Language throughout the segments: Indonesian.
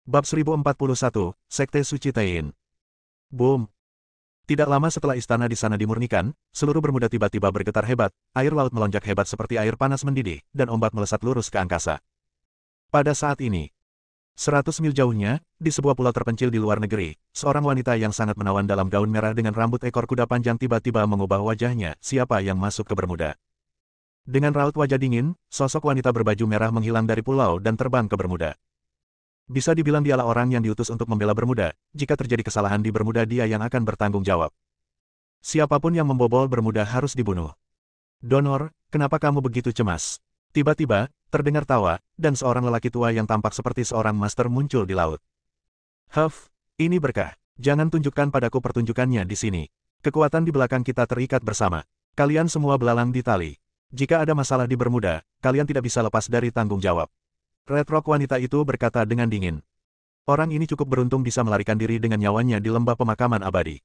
Bab 1041, Sekte Suci Taiyin. Boom! Tidak lama setelah istana di sana dimurnikan, seluruh bermuda tiba-tiba bergetar hebat, air laut melonjak hebat seperti air panas mendidih, dan ombak melesat lurus ke angkasa. Pada saat ini, 100 mil jauhnya, di sebuah pulau terpencil di luar negeri, seorang wanita yang sangat menawan dalam gaun merah dengan rambut ekor kuda panjang tiba-tiba mengubah wajahnya, siapa yang masuk ke Bermuda. Dengan raut wajah dingin, sosok wanita berbaju merah menghilang dari pulau dan terbang ke Bermuda. Bisa dibilang dialah orang yang diutus untuk membela Bermuda, jika terjadi kesalahan di Bermuda dia yang akan bertanggung jawab. Siapapun yang membobol Bermuda harus dibunuh. Donor, kenapa kamu begitu cemas? Tiba-tiba, terdengar tawa, dan seorang lelaki tua yang tampak seperti seorang master muncul di laut. Huff, ini berkah. Jangan tunjukkan padaku pertunjukannya di sini. Kekuatan di belakang kita terikat bersama. Kalian semua belalang di tali. Jika ada masalah di Bermuda, kalian tidak bisa lepas dari tanggung jawab. Red Rock wanita itu berkata dengan dingin. Orang ini cukup beruntung bisa melarikan diri dengan nyawanya di lembah pemakaman abadi.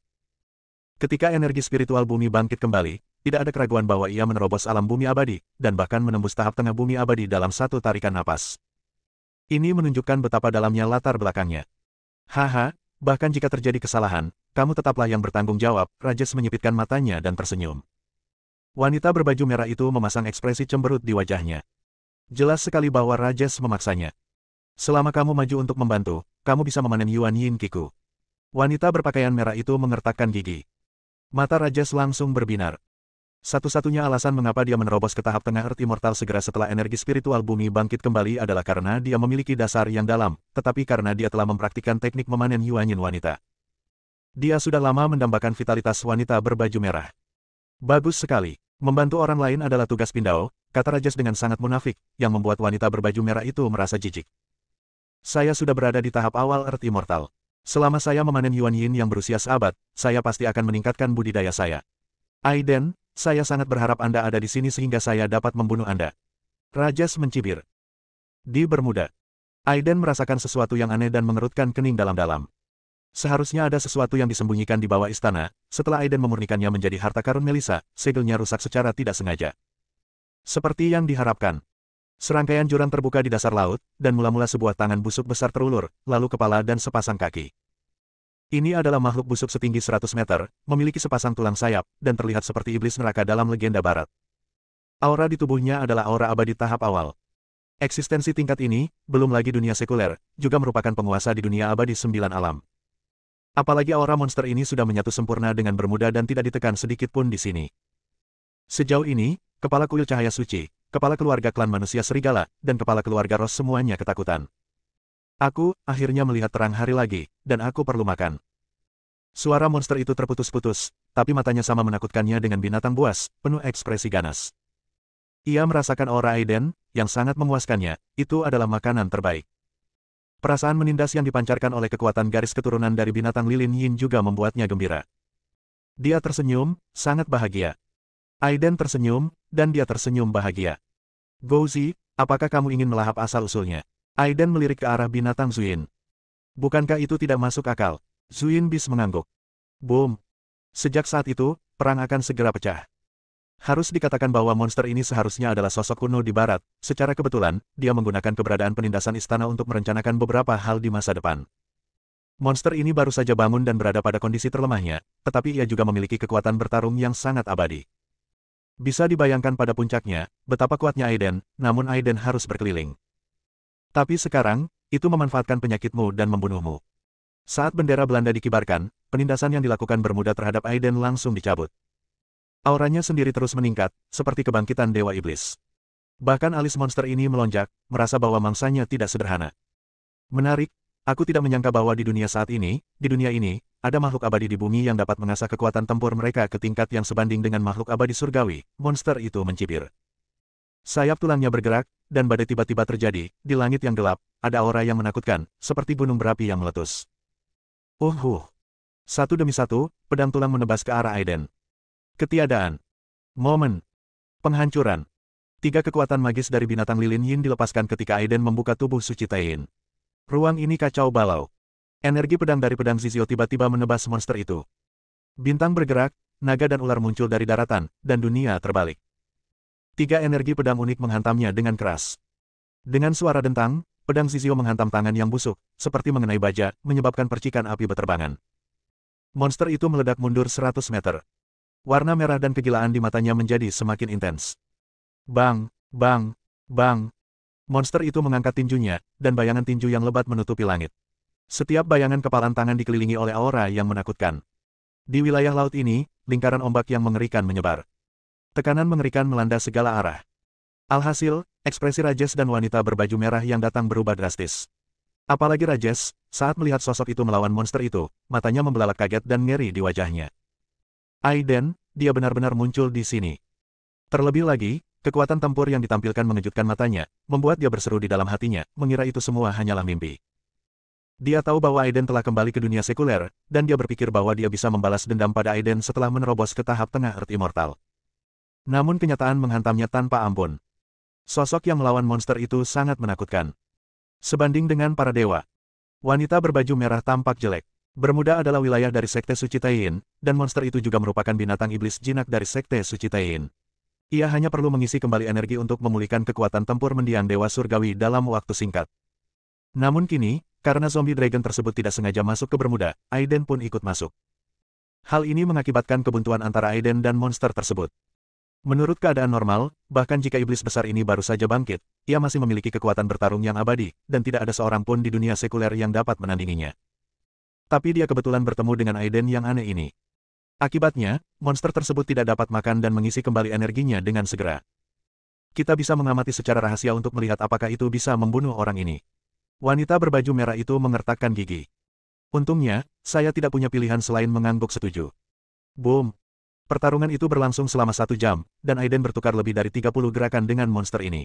Ketika energi spiritual bumi bangkit kembali, tidak ada keraguan bahwa ia menerobos alam bumi abadi, dan bahkan menembus tahap tengah bumi abadi dalam satu tarikan napas. Ini menunjukkan betapa dalamnya latar belakangnya. Haha, bahkan jika terjadi kesalahan, kamu tetaplah yang bertanggung jawab, Rajesh menyipitkan matanya dan tersenyum. Wanita berbaju merah itu memasang ekspresi cemberut di wajahnya. Jelas sekali bahwa Rajesh memaksanya. Selama kamu maju untuk membantu, kamu bisa memanen Yuan Yin Kiku. Wanita berpakaian merah itu mengertakkan gigi. Mata Rajesh langsung berbinar. Satu-satunya alasan mengapa dia menerobos ke tahap tengah Earth Immortal segera setelah energi spiritual bumi bangkit kembali adalah karena dia memiliki dasar yang dalam, tetapi karena dia telah mempraktikkan teknik memanen Yuan Yin wanita. Dia sudah lama mendambakan vitalitas wanita berbaju merah. Bagus sekali. Membantu orang lain adalah tugas Pindao, kata Rajesh dengan sangat munafik, yang membuat wanita berbaju merah itu merasa jijik. Saya sudah berada di tahap awal Earth Immortal. Selama saya memanen Yuan Yin yang berusia seabad, saya pasti akan meningkatkan budidaya saya. Aiden, saya sangat berharap Anda ada di sini sehingga saya dapat membunuh Anda. Rajesh mencibir. Di Bermuda, Aiden merasakan sesuatu yang aneh dan mengerutkan kening dalam-dalam. Seharusnya ada sesuatu yang disembunyikan di bawah istana, setelah Aiden memurnikannya menjadi harta karun Melissa, segelnya rusak secara tidak sengaja. Seperti yang diharapkan. Serangkaian jurang terbuka di dasar laut, dan mula-mula sebuah tangan busuk besar terulur, lalu kepala dan sepasang kaki. Ini adalah makhluk busuk setinggi 100 meter, memiliki sepasang tulang sayap, dan terlihat seperti iblis neraka dalam legenda barat. Aura di tubuhnya adalah aura abadi tahap awal. Eksistensi tingkat ini, belum lagi dunia sekuler, juga merupakan penguasa di dunia abadi 9 alam. Apalagi aura monster ini sudah menyatu sempurna dengan Bermuda dan tidak ditekan sedikit pun di sini. Sejauh ini, kepala kuil cahaya suci, kepala keluarga klan manusia serigala, dan kepala keluarga Ross semuanya ketakutan. Aku, akhirnya melihat terang hari lagi, dan aku perlu makan. Suara monster itu terputus-putus, tapi matanya sama menakutkannya dengan binatang buas, penuh ekspresi ganas. Ia merasakan aura Aiden, yang sangat memuaskannya, itu adalah makanan terbaik. Perasaan menindas yang dipancarkan oleh kekuatan garis keturunan dari binatang lilin yin juga membuatnya gembira. Dia tersenyum, sangat bahagia. Aiden tersenyum, dan dia tersenyum bahagia. Gouzi, apakah kamu ingin melahap asal-usulnya? Aiden melirik ke arah binatang Zuin. Bukankah itu tidak masuk akal? Zuin bis mengangguk. Boom. Sejak saat itu, perang akan segera pecah. Harus dikatakan bahwa monster ini seharusnya adalah sosok kuno di barat, secara kebetulan, dia menggunakan keberadaan penindasan istana untuk merencanakan beberapa hal di masa depan. Monster ini baru saja bangun dan berada pada kondisi terlemahnya, tetapi ia juga memiliki kekuatan bertarung yang sangat abadi. Bisa dibayangkan pada puncaknya, betapa kuatnya Aiden, namun Aiden harus berkeliling. Tapi sekarang, itu memanfaatkan penyakitmu dan membunuhmu. Saat bendera Belanda dikibarkan, penindasan yang dilakukan Bermuda terhadap Aiden langsung dicabut. Auranya sendiri terus meningkat, seperti kebangkitan Dewa Iblis. Bahkan alis monster ini melonjak, merasa bahwa mangsanya tidak sederhana. Menarik, aku tidak menyangka bahwa di dunia saat ini, di dunia ini, ada makhluk abadi di bumi yang dapat mengasah kekuatan tempur mereka ke tingkat yang sebanding dengan makhluk abadi surgawi, monster itu mencibir. Sayap tulangnya bergerak, dan badai tiba-tiba terjadi, di langit yang gelap, ada aura yang menakutkan, seperti gunung berapi yang meletus. Satu demi satu, pedang tulang menebas ke arah Aiden. Ketiadaan. Momen. Penghancuran. 3 kekuatan magis dari binatang lilin yin dilepaskan ketika Aiden membuka tubuh suci Taiyin. Ruang ini kacau balau. Energi pedang dari pedang Zizio tiba-tiba menebas monster itu. Bintang bergerak, naga dan ular muncul dari daratan, dan dunia terbalik. 3 energi pedang unik menghantamnya dengan keras. Dengan suara dentang, pedang Zizio menghantam tangan yang busuk, seperti mengenai baja, menyebabkan percikan api beterbangan. Monster itu meledak mundur 100 meter. Warna merah dan kegilaan di matanya menjadi semakin intens. Bang, bang, bang. Monster itu mengangkat tinjunya, dan bayangan tinju yang lebat menutupi langit. Setiap bayangan kepalan tangan dikelilingi oleh aura yang menakutkan. Di wilayah laut ini, lingkaran ombak yang mengerikan menyebar. Tekanan mengerikan melanda segala arah. Alhasil, ekspresi Rajesh dan wanita berbaju merah yang datang berubah drastis. Apalagi Rajesh, saat melihat sosok itu melawan monster itu, matanya membelalak kaget dan ngeri di wajahnya. Aiden, dia benar-benar muncul di sini. Terlebih lagi, kekuatan tempur yang ditampilkan mengejutkan matanya, membuat dia berseru di dalam hatinya, mengira itu semua hanyalah mimpi. Dia tahu bahwa Aiden telah kembali ke dunia sekuler, dan dia berpikir bahwa dia bisa membalas dendam pada Aiden setelah menerobos ke tahap tengah Earth Immortal. Namun kenyataan menghantamnya tanpa ampun. Sosok yang melawan monster itu sangat menakutkan. Sebanding dengan para dewa, wanita berbaju merah tampak jelek. Bermuda adalah wilayah dari Sekte Suci Taiyin, dan monster itu juga merupakan binatang iblis jinak dari Sekte Suci Taiyin. Ia hanya perlu mengisi kembali energi untuk memulihkan kekuatan tempur mendiang Dewa Surgawi dalam waktu singkat. Namun kini, karena zombie dragon tersebut tidak sengaja masuk ke Bermuda, Aiden pun ikut masuk. Hal ini mengakibatkan kebuntuan antara Aiden dan monster tersebut. Menurut keadaan normal, bahkan jika iblis besar ini baru saja bangkit, ia masih memiliki kekuatan bertarung yang abadi, dan tidak ada seorang pun di dunia sekuler yang dapat menandinginya. Tapi dia kebetulan bertemu dengan Aiden yang aneh ini. Akibatnya, monster tersebut tidak dapat makan dan mengisi kembali energinya dengan segera. Kita bisa mengamati secara rahasia untuk melihat apakah itu bisa membunuh orang ini. Wanita berbaju merah itu mengertakkan gigi. Untungnya, saya tidak punya pilihan selain mengangguk setuju. Boom! Pertarungan itu berlangsung selama 1 jam, dan Aiden bertukar lebih dari 30 gerakan dengan monster ini.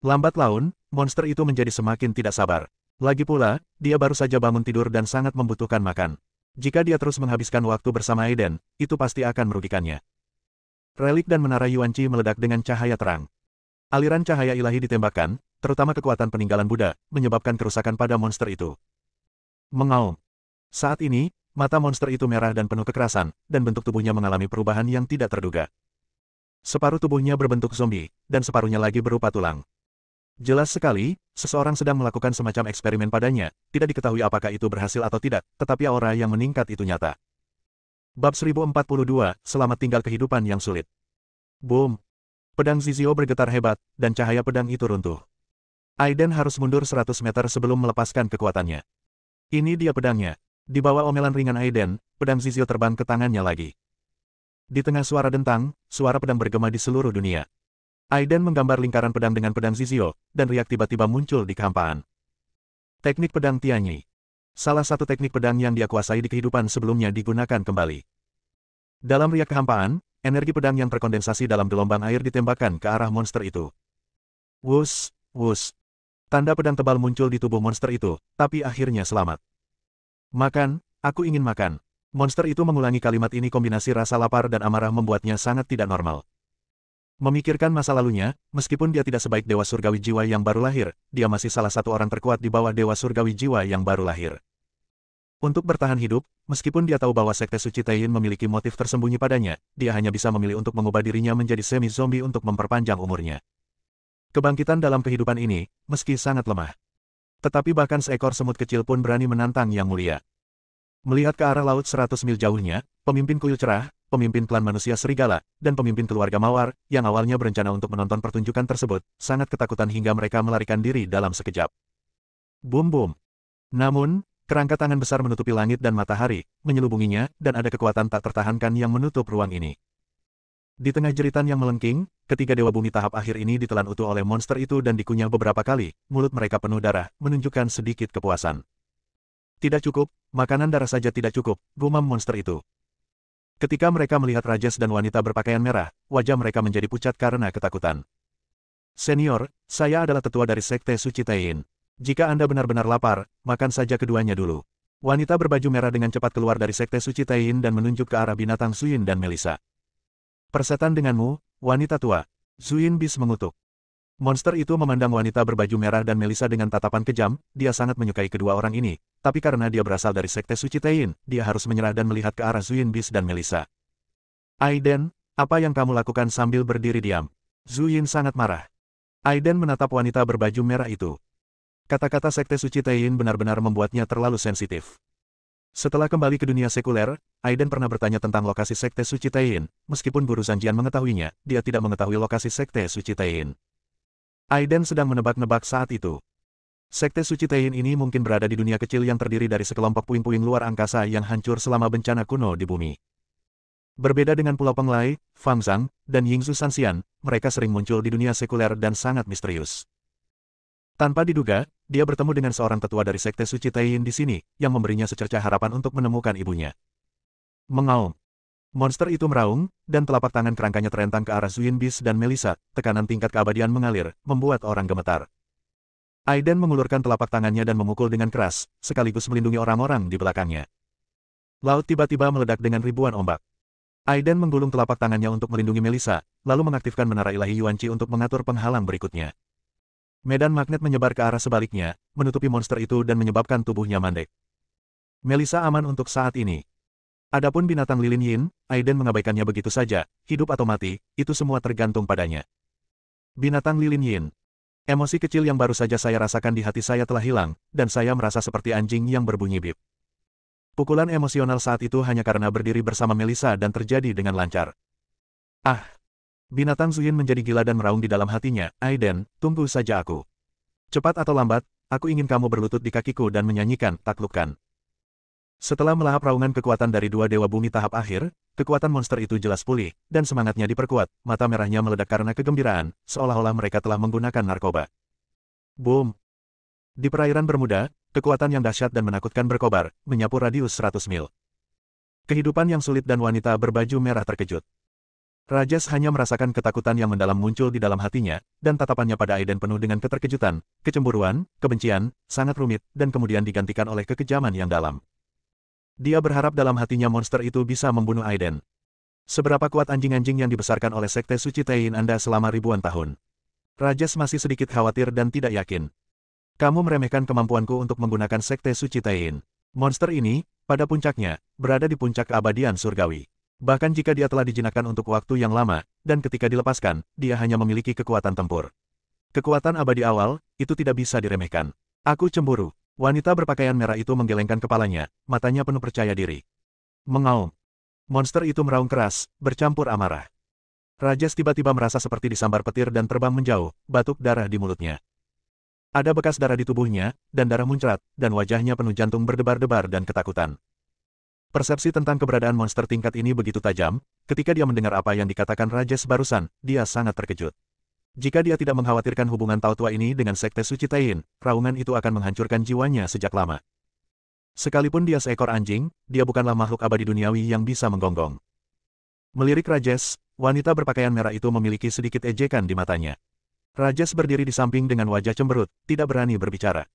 Lambat laun, monster itu menjadi semakin tidak sabar. Lagi pula, dia baru saja bangun tidur dan sangat membutuhkan makan. Jika dia terus menghabiskan waktu bersama Aiden, itu pasti akan merugikannya. Relik dan menara Yuanqi meledak dengan cahaya terang. Aliran cahaya ilahi ditembakkan, terutama kekuatan peninggalan Buddha, menyebabkan kerusakan pada monster itu. Mengaum. Saat ini, mata monster itu merah dan penuh kekerasan, dan bentuk tubuhnya mengalami perubahan yang tidak terduga. Separuh tubuhnya berbentuk zombie, dan separuhnya lagi berupa tulang. Jelas sekali, seseorang sedang melakukan semacam eksperimen padanya, tidak diketahui apakah itu berhasil atau tidak, tetapi aura yang meningkat itu nyata. Bab 1042, Selamat Tinggal Kehidupan yang Sulit. Boom! Pedang Zizio bergetar hebat, dan cahaya pedang itu runtuh. Aiden harus mundur 100 meter sebelum melepaskan kekuatannya. Ini dia pedangnya. Di bawah omelan ringan Aiden, pedang Zizio terbang ke tangannya lagi. Di tengah suara dentang, suara pedang bergema di seluruh dunia. Aiden menggambar lingkaran pedang dengan pedang Zizio, dan riak tiba-tiba muncul di kehampaan. Teknik pedang Tianyi. Salah satu teknik pedang yang dia kuasai di kehidupan sebelumnya digunakan kembali. Dalam riak kehampaan, energi pedang yang terkondensasi dalam gelombang air ditembakkan ke arah monster itu. Wus, wus. Tanda pedang tebal muncul di tubuh monster itu, tapi akhirnya selamat. Makan, aku ingin makan. Monster itu mengulangi kalimat ini, kombinasi rasa lapar dan amarah membuatnya sangat tidak normal. Memikirkan masa lalunya, meskipun dia tidak sebaik Dewa Surgawi Jiwa yang baru lahir, dia masih salah satu orang terkuat di bawah Dewa Surgawi Jiwa yang baru lahir. Untuk bertahan hidup, meskipun dia tahu bahwa Sekte Suci Taiyin memiliki motif tersembunyi padanya, dia hanya bisa memilih untuk mengubah dirinya menjadi semi-zombie untuk memperpanjang umurnya. Kebangkitan dalam kehidupan ini, meski sangat lemah. Tetapi bahkan seekor semut kecil pun berani menantang Yang Mulia. Melihat ke arah laut 100 mil jauhnya, pemimpin kuil cerah, pemimpin klan manusia serigala, dan pemimpin keluarga Mawar, yang awalnya berencana untuk menonton pertunjukan tersebut, sangat ketakutan hingga mereka melarikan diri dalam sekejap. Boom-boom. Namun, kerangka tangan besar menutupi langit dan matahari, menyelubunginya, dan ada kekuatan tak tertahankan yang menutup ruang ini. Di tengah jeritan yang melengking, ketiga Dewa Bumi tahap akhir ini ditelan utuh oleh monster itu dan dikunyah beberapa kali, mulut mereka penuh darah, menunjukkan sedikit kepuasan. Tidak cukup, makanan darah saja tidak cukup, gumam monster itu. Ketika mereka melihat Rajesh dan wanita berpakaian merah, wajah mereka menjadi pucat karena ketakutan. Senior, saya adalah tetua dari Sekte Suci Taiyin. Jika Anda benar-benar lapar, makan saja keduanya dulu. Wanita berbaju merah dengan cepat keluar dari Sekte Suci Taiyin dan menunjuk ke arah binatang Zuyin dan Melissa. Persetan denganmu, wanita tua. Zuyin Bis mengutuk. Monster itu memandang wanita berbaju merah dan Melissa dengan tatapan kejam, dia sangat menyukai kedua orang ini, tapi karena dia berasal dari Sekte Suci Taiyin, dia harus menyerah dan melihat ke arah Zuyin Bis dan Melissa. Aiden, apa yang kamu lakukan sambil berdiri diam? Zuyin sangat marah. Aiden menatap wanita berbaju merah itu. Kata-kata Sekte Suci Taiyin benar-benar membuatnya terlalu sensitif. Setelah kembali ke dunia sekuler, Aiden pernah bertanya tentang lokasi Sekte Suci Taiyin, meskipun Guru Zanjian mengetahuinya, dia tidak mengetahui lokasi Sekte Suci Taiyin. Aiden sedang menebak-nebak saat itu. Sekte Suci Taiyin ini mungkin berada di dunia kecil yang terdiri dari sekelompok puing-puing luar angkasa yang hancur selama bencana kuno di bumi. Berbeda dengan Pulau Penglai, Fangzhang, dan Yingzhou Sanxian, mereka sering muncul di dunia sekuler dan sangat misterius. Tanpa diduga, dia bertemu dengan seorang tetua dari Sekte Suci Taiyin di sini, yang memberinya secercah harapan untuk menemukan ibunya. Mengaum. Monster itu meraung, dan telapak tangan kerangkanya terentang ke arah Zuyin Bis dan Melissa, tekanan tingkat keabadian mengalir, membuat orang gemetar. Aiden mengulurkan telapak tangannya dan memukul dengan keras, sekaligus melindungi orang-orang di belakangnya. Laut tiba-tiba meledak dengan ribuan ombak. Aiden menggulung telapak tangannya untuk melindungi Melissa, lalu mengaktifkan menara ilahi Yuan Qi untuk mengatur penghalang berikutnya. Medan magnet menyebar ke arah sebaliknya, menutupi monster itu dan menyebabkan tubuhnya mandek. Melissa aman untuk saat ini. Adapun binatang lilin Yin, Aiden mengabaikannya begitu saja, hidup atau mati, itu semua tergantung padanya. Binatang lilin Yin. Emosi kecil yang baru saja saya rasakan di hati saya telah hilang, dan saya merasa seperti anjing yang berbunyi bip. Pukulan emosional saat itu hanya karena berdiri bersama Melissa dan terjadi dengan lancar. Ah! Binatang Zuyin menjadi gila dan meraung di dalam hatinya, Aiden, tunggu saja aku. Cepat atau lambat, aku ingin kamu berlutut di kakiku dan menyanyikan, taklukkan. Setelah melahap raungan kekuatan dari dua dewa bumi tahap akhir, kekuatan monster itu jelas pulih, dan semangatnya diperkuat, mata merahnya meledak karena kegembiraan, seolah-olah mereka telah menggunakan narkoba. Boom! Di perairan Bermuda, kekuatan yang dahsyat dan menakutkan berkobar, menyapu radius 100 mil. Kehidupan yang sulit dan wanita berbaju merah terkejut. Rajas hanya merasakan ketakutan yang mendalam muncul di dalam hatinya, dan tatapannya pada Aiden penuh dengan keterkejutan, kecemburuan, kebencian, sangat rumit, dan kemudian digantikan oleh kekejaman yang dalam. Dia berharap dalam hatinya monster itu bisa membunuh Aiden. Seberapa kuat anjing-anjing yang dibesarkan oleh Sekte Suci Taiyin Anda selama ribuan tahun? Rajas masih sedikit khawatir dan tidak yakin. Kamu meremehkan kemampuanku untuk menggunakan Sekte Suci Taiyin. Monster ini, pada puncaknya, berada di puncak keabadian surgawi. Bahkan jika dia telah dijinakkan untuk waktu yang lama, dan ketika dilepaskan, dia hanya memiliki kekuatan tempur. Kekuatan abadi awal, itu tidak bisa diremehkan. Aku cemburu. Wanita berpakaian merah itu menggelengkan kepalanya, matanya penuh percaya diri. Mengaum. Monster itu meraung keras, bercampur amarah. Rajas tiba-tiba merasa seperti disambar petir dan terbang menjauh, batuk darah di mulutnya. Ada bekas darah di tubuhnya, dan darah muncrat, dan wajahnya penuh jantung berdebar-debar dan ketakutan. Persepsi tentang keberadaan monster tingkat ini begitu tajam, ketika dia mendengar apa yang dikatakan Rajas barusan, dia sangat terkejut. Jika dia tidak mengkhawatirkan hubungan Tao Tua ini dengan Sekte Suci Taiyin, raungan itu akan menghancurkan jiwanya sejak lama. Sekalipun dia seekor anjing, dia bukanlah makhluk abadi duniawi yang bisa menggonggong. Melirik Rajas, wanita berpakaian merah itu memiliki sedikit ejekan di matanya. Rajas berdiri di samping dengan wajah cemberut, tidak berani berbicara.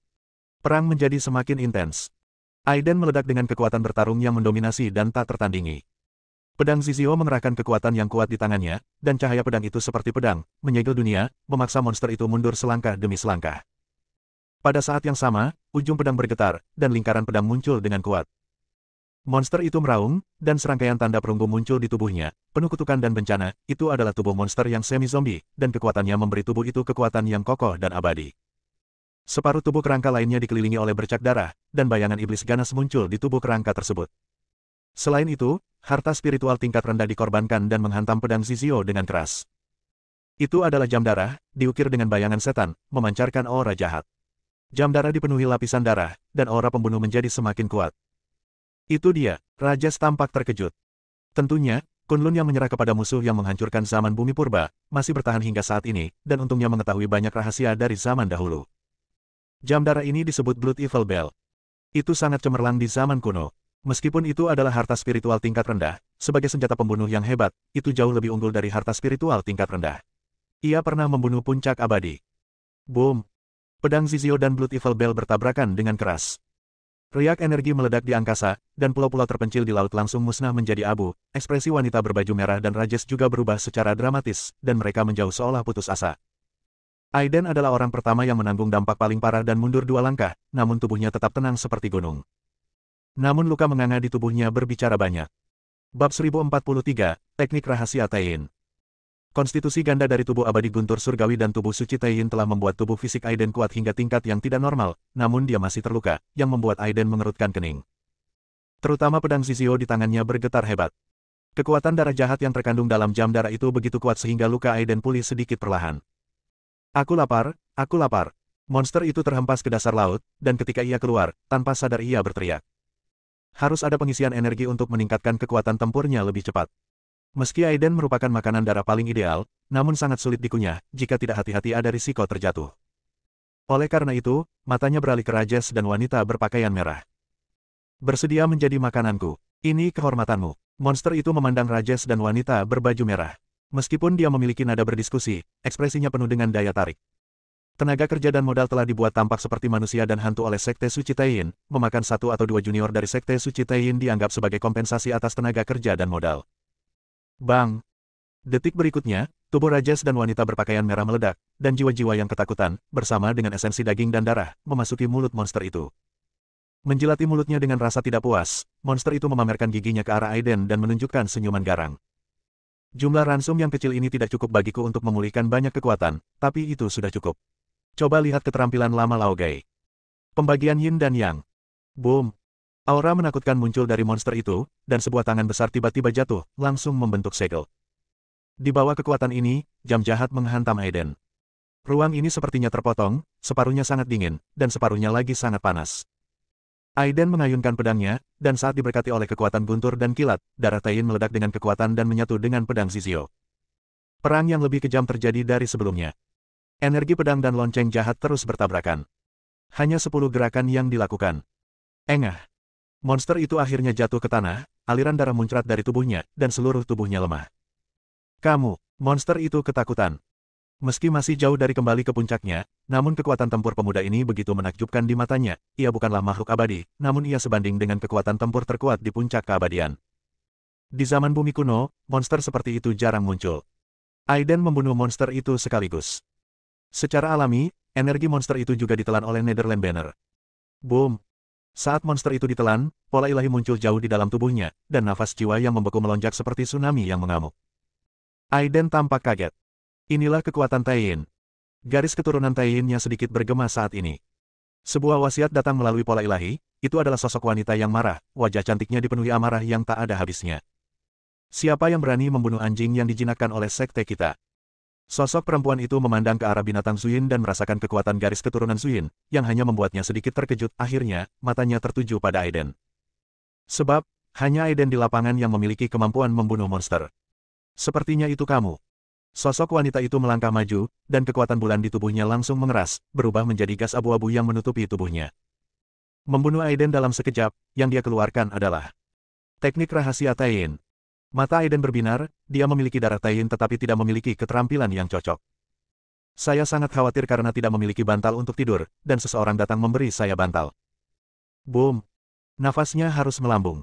Perang menjadi semakin intens. Aiden meledak dengan kekuatan bertarung yang mendominasi dan tak tertandingi. Pedang Zizio mengerahkan kekuatan yang kuat di tangannya, dan cahaya pedang itu seperti pedang, menyegel dunia, memaksa monster itu mundur selangkah demi selangkah. Pada saat yang sama, ujung pedang bergetar, dan lingkaran pedang muncul dengan kuat. Monster itu meraung, dan serangkaian tanda perunggu muncul di tubuhnya, penuh kutukan dan bencana, itu adalah tubuh monster yang semi-zombie, dan kekuatannya memberi tubuh itu kekuatan yang kokoh dan abadi. Separuh tubuh kerangka lainnya dikelilingi oleh bercak darah, dan bayangan iblis ganas muncul di tubuh kerangka tersebut. Selain itu, harta spiritual tingkat rendah dikorbankan dan menghantam pedang Zizio dengan keras. Itu adalah jam darah, diukir dengan bayangan setan, memancarkan aura jahat. Jam darah dipenuhi lapisan darah, dan aura pembunuh menjadi semakin kuat. Itu dia, Rajas tampak terkejut. Tentunya, Kunlun yang menyerah kepada musuh yang menghancurkan zaman bumi purba, masih bertahan hingga saat ini, dan untungnya mengetahui banyak rahasia dari zaman dahulu. Jam darah ini disebut Blood Evil Bell. Itu sangat cemerlang di zaman kuno. Meskipun itu adalah harta spiritual tingkat rendah, sebagai senjata pembunuh yang hebat, itu jauh lebih unggul dari harta spiritual tingkat rendah. Ia pernah membunuh puncak abadi. Boom! Pedang Zizio dan Blood Evil Bell bertabrakan dengan keras. Riak energi meledak di angkasa, dan pulau-pulau terpencil di laut langsung musnah menjadi abu. Ekspresi wanita berbaju merah dan Rajes juga berubah secara dramatis, dan mereka menjauh seolah putus asa. Aiden adalah orang pertama yang menanggung dampak paling parah dan mundur 2 langkah, namun tubuhnya tetap tenang seperti gunung. Namun luka menganga di tubuhnya berbicara banyak. Bab 1043, Teknik Rahasia Taiyin. Konstitusi ganda dari tubuh abadi guntur surgawi dan tubuh suci Taiyin telah membuat tubuh fisik Aiden kuat hingga tingkat yang tidak normal, namun dia masih terluka, yang membuat Aiden mengerutkan kening. Terutama pedang Zizio di tangannya bergetar hebat. Kekuatan darah jahat yang terkandung dalam jam darah itu begitu kuat sehingga luka Aiden pulih sedikit perlahan. Aku lapar, aku lapar. Monster itu terhempas ke dasar laut, dan ketika ia keluar, tanpa sadar ia berteriak. Harus ada pengisian energi untuk meningkatkan kekuatan tempurnya lebih cepat. Meski Aiden merupakan makanan darah paling ideal, namun sangat sulit dikunyah, jika tidak hati-hati ada risiko terjatuh. Oleh karena itu, matanya beralih ke Rajes dan wanita berpakaian merah. Bersedia menjadi makananku. Ini kehormatanmu. Monster itu memandang Rajes dan wanita berbaju merah. Meskipun dia memiliki nada berdiskusi, ekspresinya penuh dengan daya tarik. Tenaga kerja dan modal telah dibuat tampak seperti manusia dan hantu oleh Sekte Suci Taiyin, memakan satu atau dua junior dari Sekte Suci Taiyin dianggap sebagai kompensasi atas tenaga kerja dan modal. Bang! Detik berikutnya, tubuh Rajes dan wanita berpakaian merah meledak, dan jiwa-jiwa yang ketakutan, bersama dengan esensi daging dan darah, memasuki mulut monster itu. Menjilati mulutnya dengan rasa tidak puas, monster itu memamerkan giginya ke arah Aiden dan menunjukkan senyuman garang. Jumlah ransum yang kecil ini tidak cukup bagiku untuk memulihkan banyak kekuatan, tapi itu sudah cukup. Coba lihat keterampilan lama Laogai. Pembagian Yin dan Yang. Boom! Aura menakutkan muncul dari monster itu, dan sebuah tangan besar tiba-tiba jatuh, langsung membentuk segel. Di bawah kekuatan ini, jam jahat menghantam Aiden. Ruang ini sepertinya terpotong, separuhnya sangat dingin, dan separuhnya lagi sangat panas. Aiden mengayunkan pedangnya, dan saat diberkati oleh kekuatan guntur dan kilat, darah Taiyin meledak dengan kekuatan dan menyatu dengan pedang Zizio. Perang yang lebih kejam terjadi dari sebelumnya. Energi pedang dan lonceng jahat terus bertabrakan. Hanya 10 gerakan yang dilakukan. Engah! Monster itu akhirnya jatuh ke tanah, aliran darah muncrat dari tubuhnya, dan seluruh tubuhnya lemah. Kamu! Monster itu ketakutan. Meski masih jauh dari kembali ke puncaknya, namun kekuatan tempur pemuda ini begitu menakjubkan di matanya. Ia bukanlah makhluk abadi, namun ia sebanding dengan kekuatan tempur terkuat di puncak keabadian. Di zaman bumi kuno, monster seperti itu jarang muncul. Aiden membunuh monster itu sekaligus. Secara alami, energi monster itu juga ditelan oleh Netherland Banner. Boom! Saat monster itu ditelan, pola ilahi muncul jauh di dalam tubuhnya, dan nafas jiwa yang membeku melonjak seperti tsunami yang mengamuk. Aiden tampak kaget. Inilah kekuatan Taiyin. Garis keturunan Taiyin-nya sedikit bergema saat ini. Sebuah wasiat datang melalui pola ilahi, itu adalah sosok wanita yang marah, wajah cantiknya dipenuhi amarah yang tak ada habisnya. Siapa yang berani membunuh anjing yang dijinakkan oleh sekte kita? Sosok perempuan itu memandang ke arah binatang Zuyin dan merasakan kekuatan garis keturunan Zuyin, yang hanya membuatnya sedikit terkejut. Akhirnya, matanya tertuju pada Aiden. Sebab, hanya Aiden di lapangan yang memiliki kemampuan membunuh monster. Sepertinya itu kamu. Sosok wanita itu melangkah maju, dan kekuatan bulan di tubuhnya langsung mengeras, berubah menjadi gas abu-abu yang menutupi tubuhnya. Membunuh Aiden dalam sekejap, yang dia keluarkan adalah teknik rahasia Taiyin. Mata Aiden berbinar, dia memiliki darah Taiyin tetapi tidak memiliki keterampilan yang cocok. Saya sangat khawatir karena tidak memiliki bantal untuk tidur, dan seseorang datang memberi saya bantal. Boom! Nafasnya harus melambung.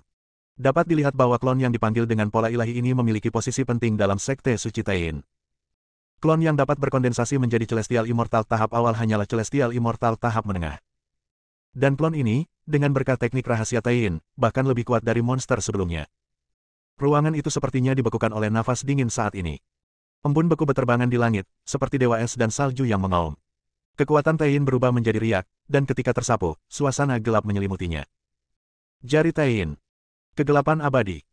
Dapat dilihat bahwa klon yang dipanggil dengan pola ilahi ini memiliki posisi penting dalam sekte suci Taiyin. Klon yang dapat berkondensasi menjadi Celestial Immortal tahap awal hanyalah Celestial Immortal tahap menengah. Dan klon ini, dengan berkat teknik rahasia Taiyin, bahkan lebih kuat dari monster sebelumnya. Ruangan itu sepertinya dibekukan oleh nafas dingin saat ini. Embun beku berterbangan di langit, seperti dewa es dan salju yang mengaum. Kekuatan Taiyin berubah menjadi riak, dan ketika tersapu, suasana gelap menyelimutinya. Jari Taiyin. Kegelapan abadi.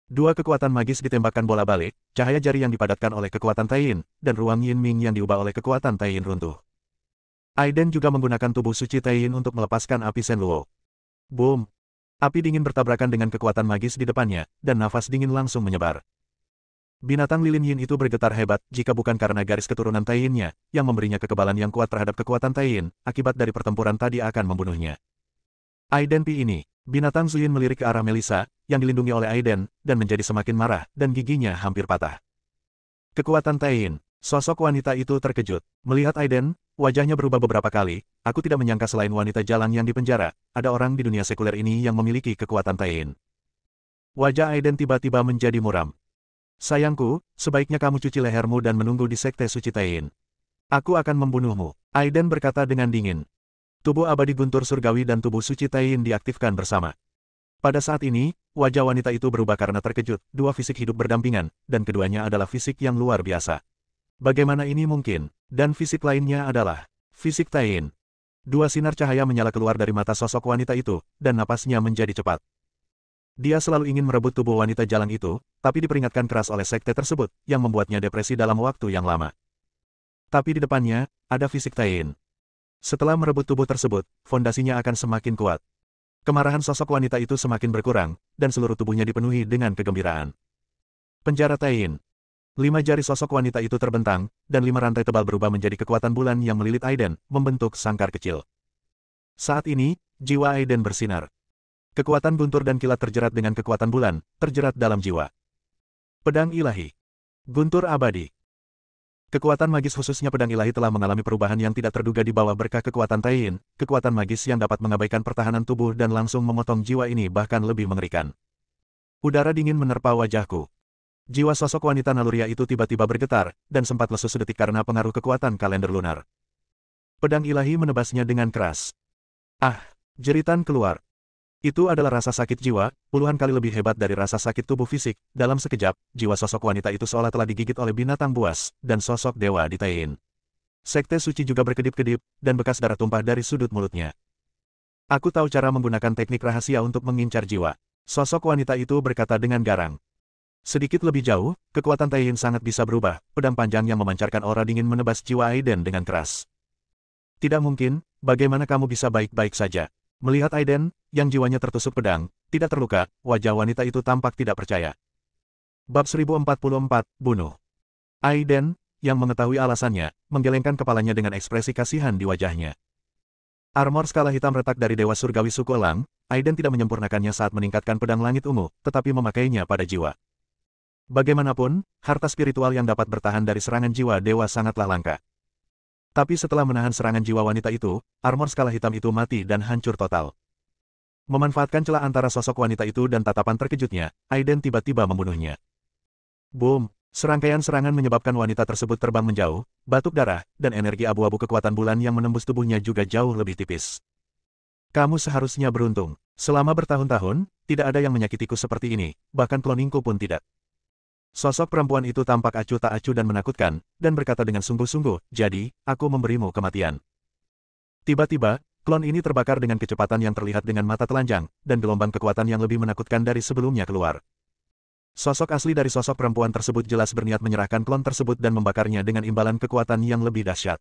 Dua kekuatan magis ditembakkan bola balik, cahaya jari yang dipadatkan oleh kekuatan Taiyin, dan ruang Yin Ming yang diubah oleh kekuatan Taiyin runtuh. Aiden juga menggunakan tubuh suci Taiyin untuk melepaskan api Shenluo. Boom! Api dingin bertabrakan dengan kekuatan magis di depannya, dan nafas dingin langsung menyebar. Binatang lilin yin itu bergetar hebat, jika bukan karena garis keturunan Taiyin-nya, yang memberinya kekebalan yang kuat terhadap kekuatan Taiyin, akibat dari pertempuran tadi akan membunuhnya. Aiden Pi ini, binatang Zuyin melirik ke arah Melissa, yang dilindungi oleh Aiden, dan menjadi semakin marah, dan giginya hampir patah. Kekuatan Taiyin, sosok wanita itu terkejut. Melihat Aiden, wajahnya berubah beberapa kali. Aku tidak menyangka selain wanita jalan yang dipenjara, ada orang di dunia sekuler ini yang memiliki kekuatan Taiyin. Wajah Aiden tiba-tiba menjadi muram. Sayangku, sebaiknya kamu cuci lehermu dan menunggu di sekte suci Taiyin. Aku akan membunuhmu, Aiden berkata dengan dingin. Tubuh abadi guntur surgawi dan tubuh suci Taiyin diaktifkan bersama. Pada saat ini, wajah wanita itu berubah karena terkejut, dua fisik hidup berdampingan, dan keduanya adalah fisik yang luar biasa. Bagaimana ini mungkin? Dan fisik lainnya adalah fisik Tain. Dua sinar cahaya menyala keluar dari mata sosok wanita itu, dan napasnya menjadi cepat. Dia selalu ingin merebut tubuh wanita jalang itu, tapi diperingatkan keras oleh sekte tersebut, yang membuatnya depresi dalam waktu yang lama. Tapi di depannya, ada fisik Tain. Setelah merebut tubuh tersebut, fondasinya akan semakin kuat. Kemarahan sosok wanita itu semakin berkurang, dan seluruh tubuhnya dipenuhi dengan kegembiraan. Penjara Tain. 5 jari sosok wanita itu terbentang, dan 5 rantai tebal berubah menjadi kekuatan bulan yang melilit Aiden, membentuk sangkar kecil. Saat ini, jiwa Aiden bersinar. Kekuatan guntur dan kilat terjerat dengan kekuatan bulan, terjerat dalam jiwa. Pedang ilahi. Guntur abadi. Kekuatan magis khususnya pedang ilahi telah mengalami perubahan yang tidak terduga di bawah berkah kekuatan Tain, kekuatan magis yang dapat mengabaikan pertahanan tubuh dan langsung memotong jiwa ini bahkan lebih mengerikan. Udara dingin menerpa wajahku. Jiwa sosok wanita Naluria itu tiba-tiba bergetar, dan sempat lesu sedetik karena pengaruh kekuatan kalender lunar. Pedang ilahi menebasnya dengan keras. Ah! Jeritan keluar. Itu adalah rasa sakit jiwa, puluhan kali lebih hebat dari rasa sakit tubuh fisik. Dalam sekejap, jiwa sosok wanita itu seolah telah digigit oleh binatang buas, dan sosok dewa di Tain. Sekte suci juga berkedip-kedip, dan bekas darah tumpah dari sudut mulutnya. Aku tahu cara menggunakan teknik rahasia untuk mengincar jiwa. Sosok wanita itu berkata dengan garang. Sedikit lebih jauh, kekuatan Tain sangat bisa berubah, pedang panjang yang memancarkan aura dingin menebas jiwa Aiden dengan keras. Tidak mungkin, bagaimana kamu bisa baik-baik saja? Melihat Aiden, yang jiwanya tertusuk pedang, tidak terluka, wajah wanita itu tampak tidak percaya. Bab 1044, Bunuh. Aiden, yang mengetahui alasannya, menggelengkan kepalanya dengan ekspresi kasihan di wajahnya. Armor skala hitam retak dari Dewa Surgawi suku Elang, Aiden tidak menyempurnakannya saat meningkatkan pedang langit ungu, tetapi memakainya pada jiwa. Bagaimanapun, harta spiritual yang dapat bertahan dari serangan jiwa dewa sangatlah langka. Tapi setelah menahan serangan jiwa wanita itu, armor skala hitam itu mati dan hancur total. Memanfaatkan celah antara sosok wanita itu dan tatapan terkejutnya, Aiden tiba-tiba membunuhnya. Boom! Serangkaian serangan menyebabkan wanita tersebut terbang menjauh, batuk darah, dan energi abu-abu kekuatan bulan yang menembus tubuhnya juga jauh lebih tipis. Kamu seharusnya beruntung. Selama bertahun-tahun, tidak ada yang menyakitiku seperti ini, bahkan kloningku pun tidak. Sosok perempuan itu tampak acuh tak acuh dan menakutkan, dan berkata dengan sungguh-sungguh, jadi, aku memberimu kematian. Tiba-tiba, klon ini terbakar dengan kecepatan yang terlihat dengan mata telanjang, dan gelombang kekuatan yang lebih menakutkan dari sebelumnya keluar. Sosok asli dari sosok perempuan tersebut jelas berniat menyerahkan klon tersebut dan membakarnya dengan imbalan kekuatan yang lebih dahsyat.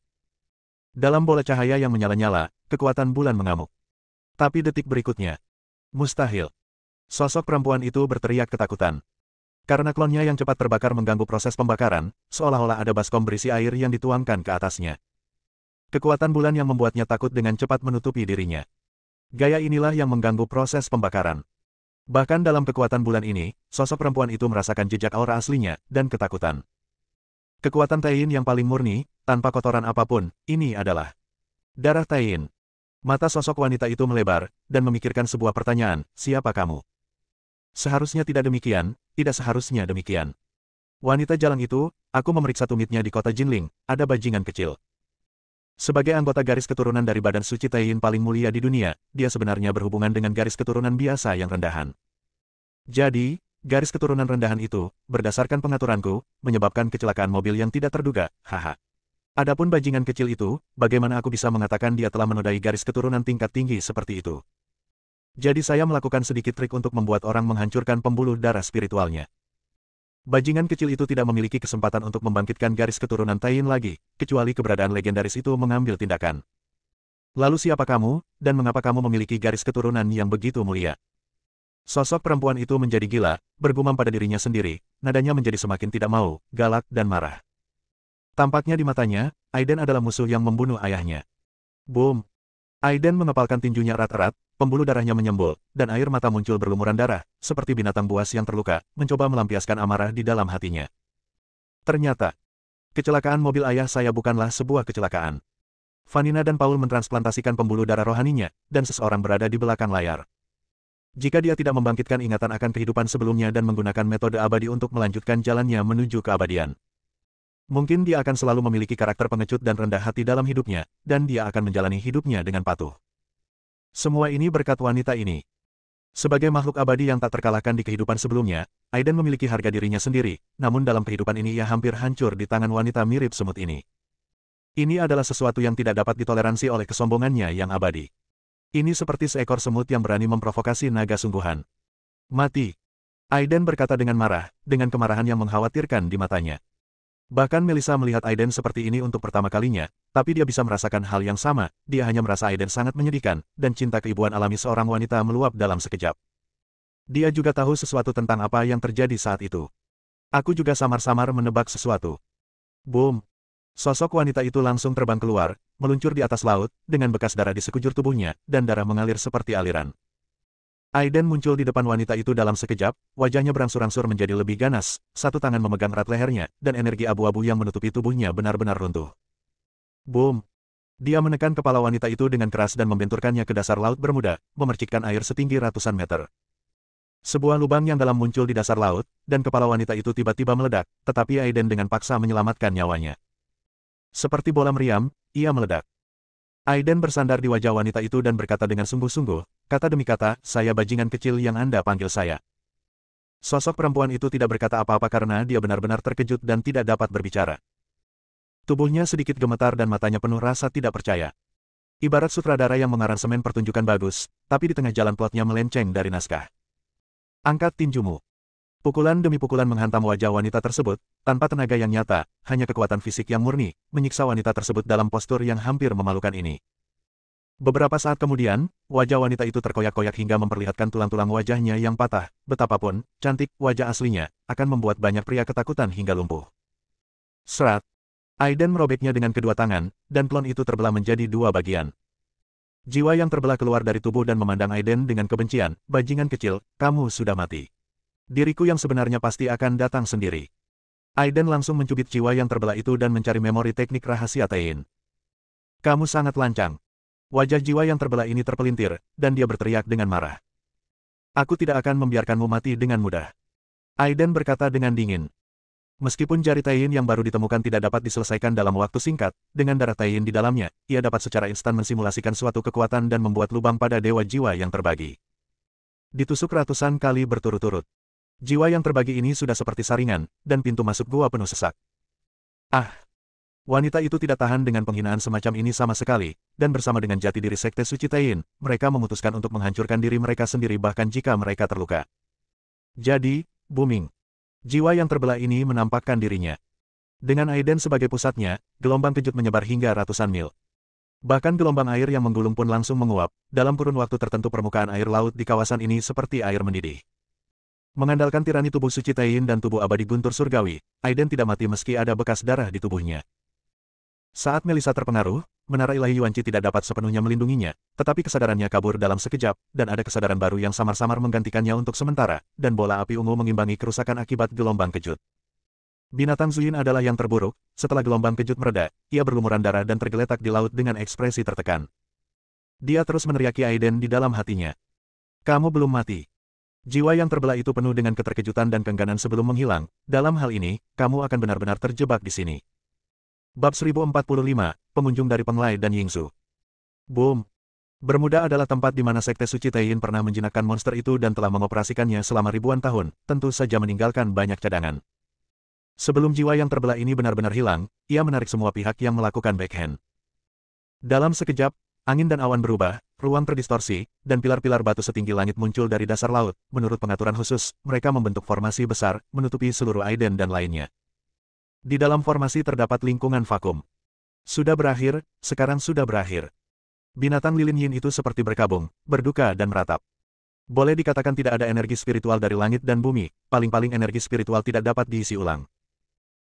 Dalam bola cahaya yang menyala-nyala, kekuatan bulan mengamuk. Tapi detik berikutnya, mustahil. Sosok perempuan itu berteriak ketakutan. Karena klonnya yang cepat terbakar mengganggu proses pembakaran, seolah-olah ada baskom berisi air yang dituangkan ke atasnya. Kekuatan bulan yang membuatnya takut dengan cepat menutupi dirinya. Gaya inilah yang mengganggu proses pembakaran. Bahkan dalam kekuatan bulan ini, sosok perempuan itu merasakan jejak aura aslinya, dan ketakutan. Kekuatan Tain yang paling murni, tanpa kotoran apapun, ini adalah darah Tain. Mata sosok wanita itu melebar, dan memikirkan sebuah pertanyaan, siapa kamu? Seharusnya tidak demikian, tidak seharusnya demikian. Wanita jalang itu, aku memeriksa tumitnya di kota Jinling, ada bajingan kecil. Sebagai anggota garis keturunan dari badan suci Tain paling mulia di dunia, dia sebenarnya berhubungan dengan garis keturunan biasa yang rendahan. Jadi, garis keturunan rendahan itu, berdasarkan pengaturanku, menyebabkan kecelakaan mobil yang tidak terduga, haha. Adapun bajingan kecil itu, bagaimana aku bisa mengatakan dia telah menodai garis keturunan tingkat tinggi seperti itu? Jadi saya melakukan sedikit trik untuk membuat orang menghancurkan pembuluh darah spiritualnya. Bajingan kecil itu tidak memiliki kesempatan untuk membangkitkan garis keturunan Tain lagi, kecuali keberadaan legendaris itu mengambil tindakan. Lalu siapa kamu, dan mengapa kamu memiliki garis keturunan yang begitu mulia? Sosok perempuan itu menjadi gila, bergumam pada dirinya sendiri, nadanya menjadi semakin tidak mau, galak dan marah. Tampaknya di matanya, Aiden adalah musuh yang membunuh ayahnya. Boom! Aiden mengepalkan tinjunya erat-erat, pembuluh darahnya menyembul, dan air mata muncul berlumuran darah, seperti binatang buas yang terluka, mencoba melampiaskan amarah di dalam hatinya. Ternyata, kecelakaan mobil ayah saya bukanlah sebuah kecelakaan. Vanina dan Paul mentransplantasikan pembuluh darah rohaninya, dan seseorang berada di belakang layar. Jika dia tidak membangkitkan ingatan akan kehidupan sebelumnya dan menggunakan metode abadi untuk melanjutkan jalannya menuju keabadian, mungkin dia akan selalu memiliki karakter pengecut dan rendah hati dalam hidupnya, dan dia akan menjalani hidupnya dengan patuh. Semua ini berkat wanita ini. Sebagai makhluk abadi yang tak terkalahkan di kehidupan sebelumnya, Aiden memiliki harga dirinya sendiri, namun dalam kehidupan ini ia hampir hancur di tangan wanita mirip semut ini. Ini adalah sesuatu yang tidak dapat ditoleransi oleh kesombongannya yang abadi. Ini seperti seekor semut yang berani memprovokasi naga sungguhan. Mati. Aiden berkata dengan marah, dengan kemarahan yang mengkhawatirkan di matanya. Bahkan Melissa melihat Aiden seperti ini untuk pertama kalinya, tapi dia bisa merasakan hal yang sama, dia hanya merasa Aiden sangat menyedihkan, dan cinta keibuan alami seorang wanita meluap dalam sekejap. Dia juga tahu sesuatu tentang apa yang terjadi saat itu. Aku juga samar-samar menebak sesuatu. Boom! Sosok wanita itu langsung terbang keluar, meluncur di atas laut, dengan bekas darah di sekujur tubuhnya, dan darah mengalir seperti aliran. Aiden muncul di depan wanita itu dalam sekejap, wajahnya berangsur-angsur menjadi lebih ganas, satu tangan memegang erat lehernya, dan energi abu-abu yang menutupi tubuhnya benar-benar runtuh. Boom! Dia menekan kepala wanita itu dengan keras dan membenturkannya ke dasar laut Bermuda, memercikkan air setinggi ratusan meter. Sebuah lubang yang dalam muncul di dasar laut, dan kepala wanita itu tiba-tiba meledak, tetapi Aiden dengan paksa menyelamatkan nyawanya. Seperti bola meriam, ia meledak. Aiden bersandar di wajah wanita itu dan berkata dengan sungguh-sungguh, kata demi kata, saya bajingan kecil yang Anda panggil saya. Sosok perempuan itu tidak berkata apa-apa karena dia benar-benar terkejut dan tidak dapat berbicara. Tubuhnya sedikit gemetar dan matanya penuh rasa tidak percaya. Ibarat sutradara yang mengaransemen pertunjukan bagus, tapi di tengah jalan plotnya melenceng dari naskah. Angkat tinjumu. Pukulan demi pukulan menghantam wajah wanita tersebut, tanpa tenaga yang nyata, hanya kekuatan fisik yang murni, menyiksa wanita tersebut dalam postur yang hampir memalukan ini. Beberapa saat kemudian, wajah wanita itu terkoyak-koyak hingga memperlihatkan tulang-tulang wajahnya yang patah, betapapun cantik wajah aslinya, akan membuat banyak pria ketakutan hingga lumpuh. Serat. Aiden merobeknya dengan kedua tangan, dan klon itu terbelah menjadi dua bagian. Jiwa yang terbelah keluar dari tubuh dan memandang Aiden dengan kebencian, bajingan kecil, kamu sudah mati. Diriku yang sebenarnya pasti akan datang sendiri. Aiden langsung mencubit jiwa yang terbelah itu dan mencari memori teknik rahasia Tain. Kamu sangat lancang. Wajah jiwa yang terbelah ini terpelintir, dan dia berteriak dengan marah. Aku tidak akan membiarkanmu mati dengan mudah. Aiden berkata dengan dingin. Meskipun jari Tain yang baru ditemukan tidak dapat diselesaikan dalam waktu singkat, dengan darah Tain di dalamnya, ia dapat secara instan mensimulasikan suatu kekuatan dan membuat lubang pada dewa jiwa yang terbagi. Ditusuk ratusan kali berturut-turut. Jiwa yang terbagi ini sudah seperti saringan, dan pintu masuk gua penuh sesak. Ah! Wanita itu tidak tahan dengan penghinaan semacam ini sama sekali, dan bersama dengan jati diri Sekte Suci Tain, mereka memutuskan untuk menghancurkan diri mereka sendiri bahkan jika mereka terluka. Jadi, booming. Jiwa yang terbelah ini menampakkan dirinya. Dengan Aiden sebagai pusatnya, gelombang kejut menyebar hingga ratusan mil. Bahkan gelombang air yang menggulung pun langsung menguap, dalam kurun waktu tertentu permukaan air laut di kawasan ini seperti air mendidih. Mengandalkan tirani tubuh suci Tain dan tubuh abadi guntur surgawi, Aiden tidak mati meski ada bekas darah di tubuhnya. Saat Melissa terpengaruh, menara ilahi Yuanqi tidak dapat sepenuhnya melindunginya, tetapi kesadarannya kabur dalam sekejap, dan ada kesadaran baru yang samar-samar menggantikannya untuk sementara, dan bola api ungu mengimbangi kerusakan akibat gelombang kejut. Binatang Zuyin adalah yang terburuk, setelah gelombang kejut mereda, ia berlumuran darah dan tergeletak di laut dengan ekspresi tertekan. Dia terus meneriaki Aiden di dalam hatinya. Kamu belum mati. Jiwa yang terbelah itu penuh dengan keterkejutan dan keengganan sebelum menghilang, dalam hal ini, kamu akan benar-benar terjebak di sini. Bab 1045, Pengunjung dari Penglai dan Yingzu. Boom! Bermuda adalah tempat di mana Sekte Suci Tain pernah menjinakkan monster itu dan telah mengoperasikannya selama ribuan tahun, tentu saja meninggalkan banyak cadangan. Sebelum jiwa yang terbelah ini benar-benar hilang, ia menarik semua pihak yang melakukan backhand. Dalam sekejap, angin dan awan berubah, ruang terdistorsi, dan pilar-pilar batu setinggi langit muncul dari dasar laut. Menurut pengaturan khusus, mereka membentuk formasi besar, menutupi seluruh Aiden dan lainnya. Di dalam formasi terdapat lingkungan vakum. Sudah berakhir, sekarang sudah berakhir. Binatang lilin yin itu seperti berkabung, berduka dan meratap. Boleh dikatakan tidak ada energi spiritual dari langit dan bumi, paling-paling energi spiritual tidak dapat diisi ulang.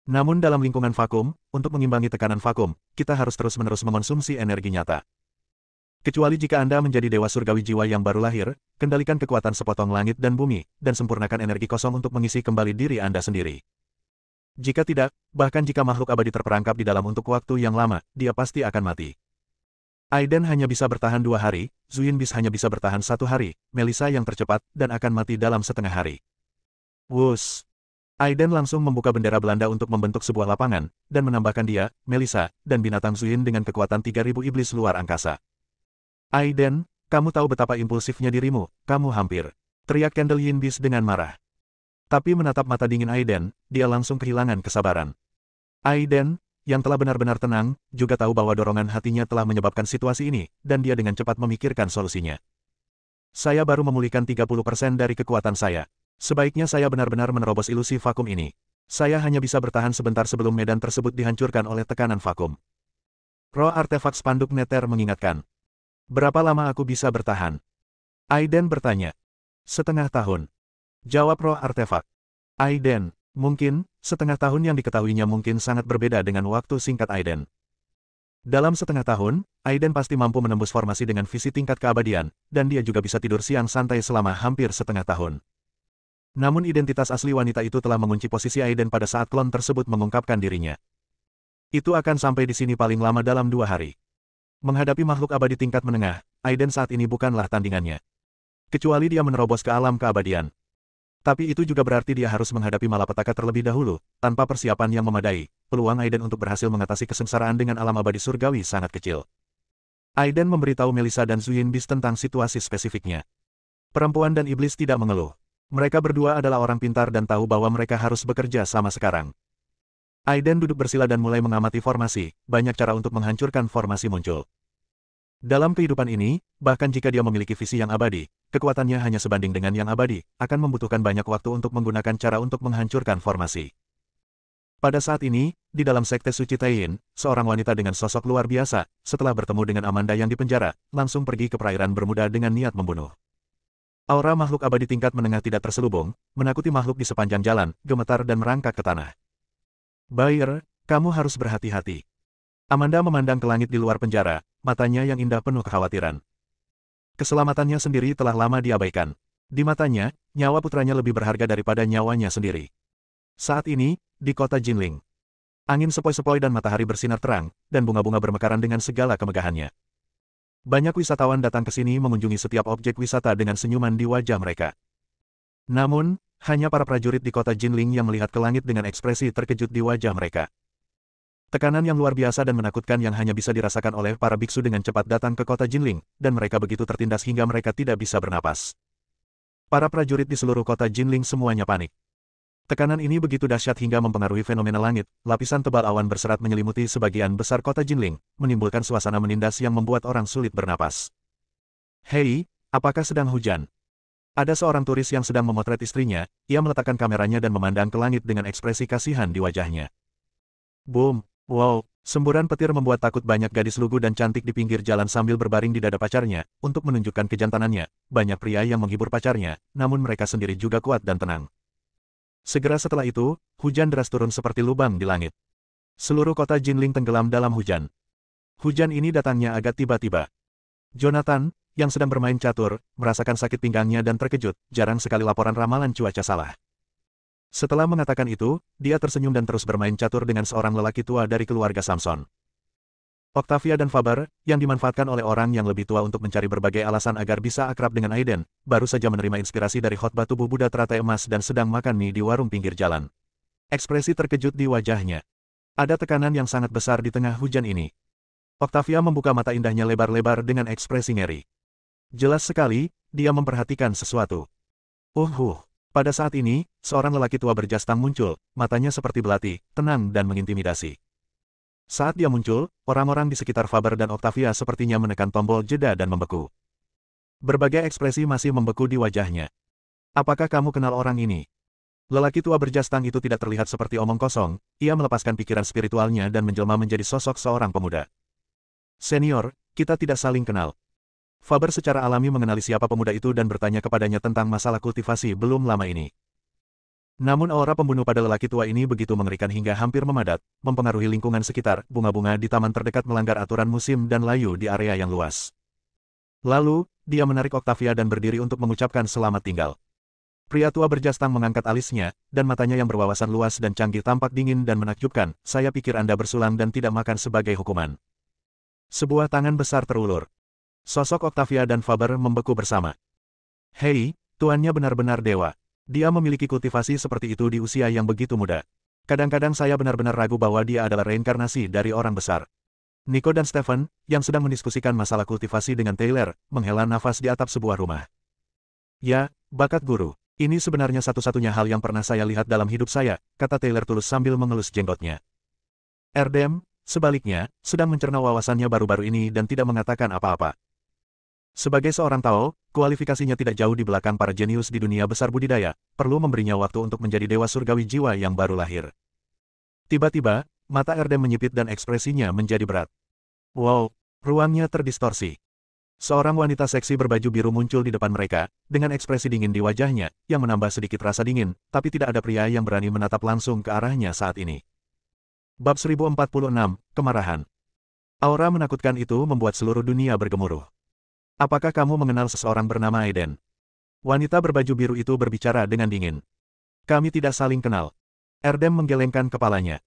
Namun dalam lingkungan vakum, untuk mengimbangi tekanan vakum, kita harus terus-menerus mengonsumsi energi nyata. Kecuali jika Anda menjadi dewa surgawi jiwa yang baru lahir, kendalikan kekuatan sepotong langit dan bumi, dan sempurnakan energi kosong untuk mengisi kembali diri Anda sendiri. Jika tidak, bahkan jika makhluk abadi terperangkap di dalam untuk waktu yang lama, dia pasti akan mati. Aiden hanya bisa bertahan 2 hari, Zuyin hanya bisa bertahan 1 hari, Melissa yang tercepat, dan akan mati dalam setengah hari. Wuss! Aiden langsung membuka bendera Belanda untuk membentuk sebuah lapangan, dan menambahkan dia, Melissa, dan binatang Zuyin dengan kekuatan 3000 iblis luar angkasa. Aiden, Kamu tahu betapa impulsifnya dirimu, kamu hampir. Teriak Candle Yinbis dengan marah. Tapi menatap mata dingin Aiden, dia langsung kehilangan kesabaran. Aiden, yang telah benar-benar tenang, juga tahu bahwa dorongan hatinya telah menyebabkan situasi ini, dan dia dengan cepat memikirkan solusinya. Saya baru memulihkan 30% dari kekuatan saya. Sebaiknya saya benar-benar menerobos ilusi vakum ini. Saya hanya bisa bertahan sebentar sebelum medan tersebut dihancurkan oleh tekanan vakum. Roh artefak spanduk Nether mengingatkan. Berapa lama aku bisa bertahan? Aiden bertanya. Setengah tahun. Jawab roh artefak. Aiden, mungkin, setengah tahun yang diketahuinya mungkin sangat berbeda dengan waktu singkat Aiden. Dalam setengah tahun, Aiden pasti mampu menembus formasi dengan visi tingkat keabadian, dan dia juga bisa tidur siang santai selama hampir setengah tahun. Namun identitas asli wanita itu telah mengunci posisi Aiden pada saat klon tersebut mengungkapkan dirinya. Itu akan sampai di sini paling lama dalam 2 hari. Menghadapi makhluk abadi tingkat menengah, Aiden saat ini bukanlah tandingannya. Kecuali dia menerobos ke alam keabadian. Tapi itu juga berarti dia harus menghadapi malapetaka terlebih dahulu, tanpa persiapan yang memadai. Peluang Aiden untuk berhasil mengatasi kesengsaraan dengan alam abadi surgawi sangat kecil. Aiden memberitahu Melissa dan Zhu Yinbis tentang situasi spesifiknya. Perempuan dan iblis tidak mengeluh. Mereka berdua adalah orang pintar dan tahu bahwa mereka harus bekerja sama sekarang. Aiden duduk bersila dan mulai mengamati formasi, banyak cara untuk menghancurkan formasi muncul. Dalam kehidupan ini, bahkan jika dia memiliki visi yang abadi, kekuatannya hanya sebanding dengan yang abadi, akan membutuhkan banyak waktu untuk menggunakan cara untuk menghancurkan formasi. Pada saat ini, di dalam sekte suci Taiyin, seorang wanita dengan sosok luar biasa, setelah bertemu dengan Amanda yang dipenjara, langsung pergi ke perairan Bermuda dengan niat membunuh. Aura makhluk abadi tingkat menengah tidak terselubung, menakuti makhluk di sepanjang jalan, gemetar dan merangkak ke tanah. Bayer, kamu harus berhati-hati. Amanda memandang ke langit di luar penjara, matanya yang indah penuh kekhawatiran. Keselamatannya sendiri telah lama diabaikan. Di matanya, nyawa putranya lebih berharga daripada nyawanya sendiri. Saat ini, di kota Jinling, angin sepoi-sepoi dan matahari bersinar terang, dan bunga-bunga bermekaran dengan segala kemegahannya. Banyak wisatawan datang ke sini mengunjungi setiap objek wisata dengan senyuman di wajah mereka. Namun, hanya para prajurit di kota Jinling yang melihat ke langit dengan ekspresi terkejut di wajah mereka. Tekanan yang luar biasa dan menakutkan yang hanya bisa dirasakan oleh para biksu dengan cepat datang ke kota Jinling, dan mereka begitu tertindas hingga mereka tidak bisa bernapas. Para prajurit di seluruh kota Jinling semuanya panik. Tekanan ini begitu dahsyat hingga mempengaruhi fenomena langit, lapisan tebal awan berserat menyelimuti sebagian besar kota Jinling, menimbulkan suasana menindas yang membuat orang sulit bernapas. Hei, apakah sedang hujan? Ada seorang turis yang sedang memotret istrinya, ia meletakkan kameranya dan memandang ke langit dengan ekspresi kasihan di wajahnya. Boom, wow, semburan petir membuat takut banyak gadis lugu dan cantik di pinggir jalan sambil berbaring di dada pacarnya, untuk menunjukkan kejantanannya. Banyak pria yang menghibur pacarnya, namun mereka sendiri juga kuat dan tenang. Segera setelah itu, hujan deras turun seperti lubang di langit. Seluruh kota Jinling tenggelam dalam hujan. Hujan ini datangnya agak tiba-tiba. Jonathan, yang sedang bermain catur, merasakan sakit pinggangnya dan terkejut, jarang sekali laporan ramalan cuaca salah. Setelah mengatakan itu, dia tersenyum dan terus bermain catur dengan seorang lelaki tua dari keluarga Samson. Octavia dan Faber, yang dimanfaatkan oleh orang yang lebih tua untuk mencari berbagai alasan agar bisa akrab dengan Aiden, baru saja menerima inspirasi dari khotbah tubuh Buddha teratai emas dan sedang makan mie di warung pinggir jalan. Ekspresi terkejut di wajahnya. Ada tekanan yang sangat besar di tengah hujan ini. Octavia membuka mata indahnya lebar-lebar dengan ekspresi ngeri. Jelas sekali, dia memperhatikan sesuatu. Pada saat ini, seorang lelaki tua berjas tang muncul, matanya seperti belati, tenang dan mengintimidasi. Saat dia muncul, orang-orang di sekitar Faber dan Octavia sepertinya menekan tombol jeda dan membeku. Berbagai ekspresi masih membeku di wajahnya. Apakah kamu kenal orang ini? Lelaki tua berjas tang itu tidak terlihat seperti omong kosong, ia melepaskan pikiran spiritualnya dan menjelma menjadi sosok seorang pemuda. Senior, kita tidak saling kenal. Faber secara alami mengenali siapa pemuda itu dan bertanya kepadanya tentang masalah kultivasi belum lama ini. Namun aura pembunuh pada lelaki tua ini begitu mengerikan hingga hampir memadat, mempengaruhi lingkungan sekitar, bunga-bunga di taman terdekat melanggar aturan musim dan layu di area yang luas. Lalu, dia menarik Octavia dan berdiri untuk mengucapkan selamat tinggal. Pria tua berjas tang mengangkat alisnya, dan matanya yang berwawasan luas dan canggih tampak dingin dan menakjubkan. Saya pikir Anda bersulang dan tidak makan sebagai hukuman. Sebuah tangan besar terulur. Sosok Octavia dan Faber membeku bersama. Hei, tuannya benar-benar dewa. Dia memiliki kultivasi seperti itu di usia yang begitu muda. Kadang-kadang saya benar-benar ragu bahwa dia adalah reinkarnasi dari orang besar. Nico dan Stephen, yang sedang mendiskusikan masalah kultivasi dengan Taylor, menghela nafas di atap sebuah rumah. Ya, bakat guru. Ini sebenarnya satu-satunya hal yang pernah saya lihat dalam hidup saya, kata Taylor tulus sambil mengelus jenggotnya. Erdem, sebaliknya, sedang mencerna wawasannya baru-baru ini dan tidak mengatakan apa-apa. Sebagai seorang Tao, kualifikasinya tidak jauh di belakang para jenius di dunia besar budidaya, perlu memberinya waktu untuk menjadi dewa surgawi jiwa yang baru lahir. Tiba-tiba, mata Erdem menyipit dan ekspresinya menjadi berat. Wow, ruangnya terdistorsi. Seorang wanita seksi berbaju biru muncul di depan mereka, dengan ekspresi dingin di wajahnya, yang menambah sedikit rasa dingin, tapi tidak ada pria yang berani menatap langsung ke arahnya saat ini. Bab 1046, Kemarahan. Aura menakutkan itu membuat seluruh dunia bergemuruh. Apakah kamu mengenal seseorang bernama Aiden? Wanita berbaju biru itu berbicara dengan dingin. Kami tidak saling kenal. Erdem menggelengkan kepalanya.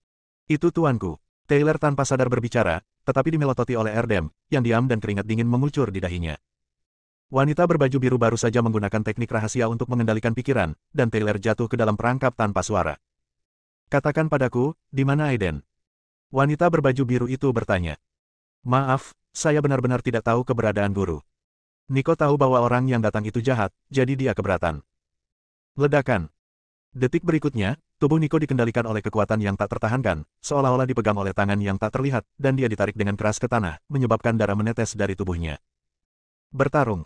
Itu tuanku. Taylor tanpa sadar berbicara, tetapi dimelototi oleh Erdem, yang diam dan keringat dingin mengucur di dahinya. Wanita berbaju biru baru saja menggunakan teknik rahasia untuk mengendalikan pikiran, dan Taylor jatuh ke dalam perangkap tanpa suara. Katakan padaku, di mana Aiden? Wanita berbaju biru itu bertanya. Maaf, saya benar-benar tidak tahu keberadaan guru. Nico tahu bahwa orang yang datang itu jahat, jadi dia keberatan. Ledakan. Detik berikutnya, tubuh Nico dikendalikan oleh kekuatan yang tak tertahankan, seolah-olah dipegang oleh tangan yang tak terlihat, dan dia ditarik dengan keras ke tanah, menyebabkan darah menetes dari tubuhnya. Bertarung.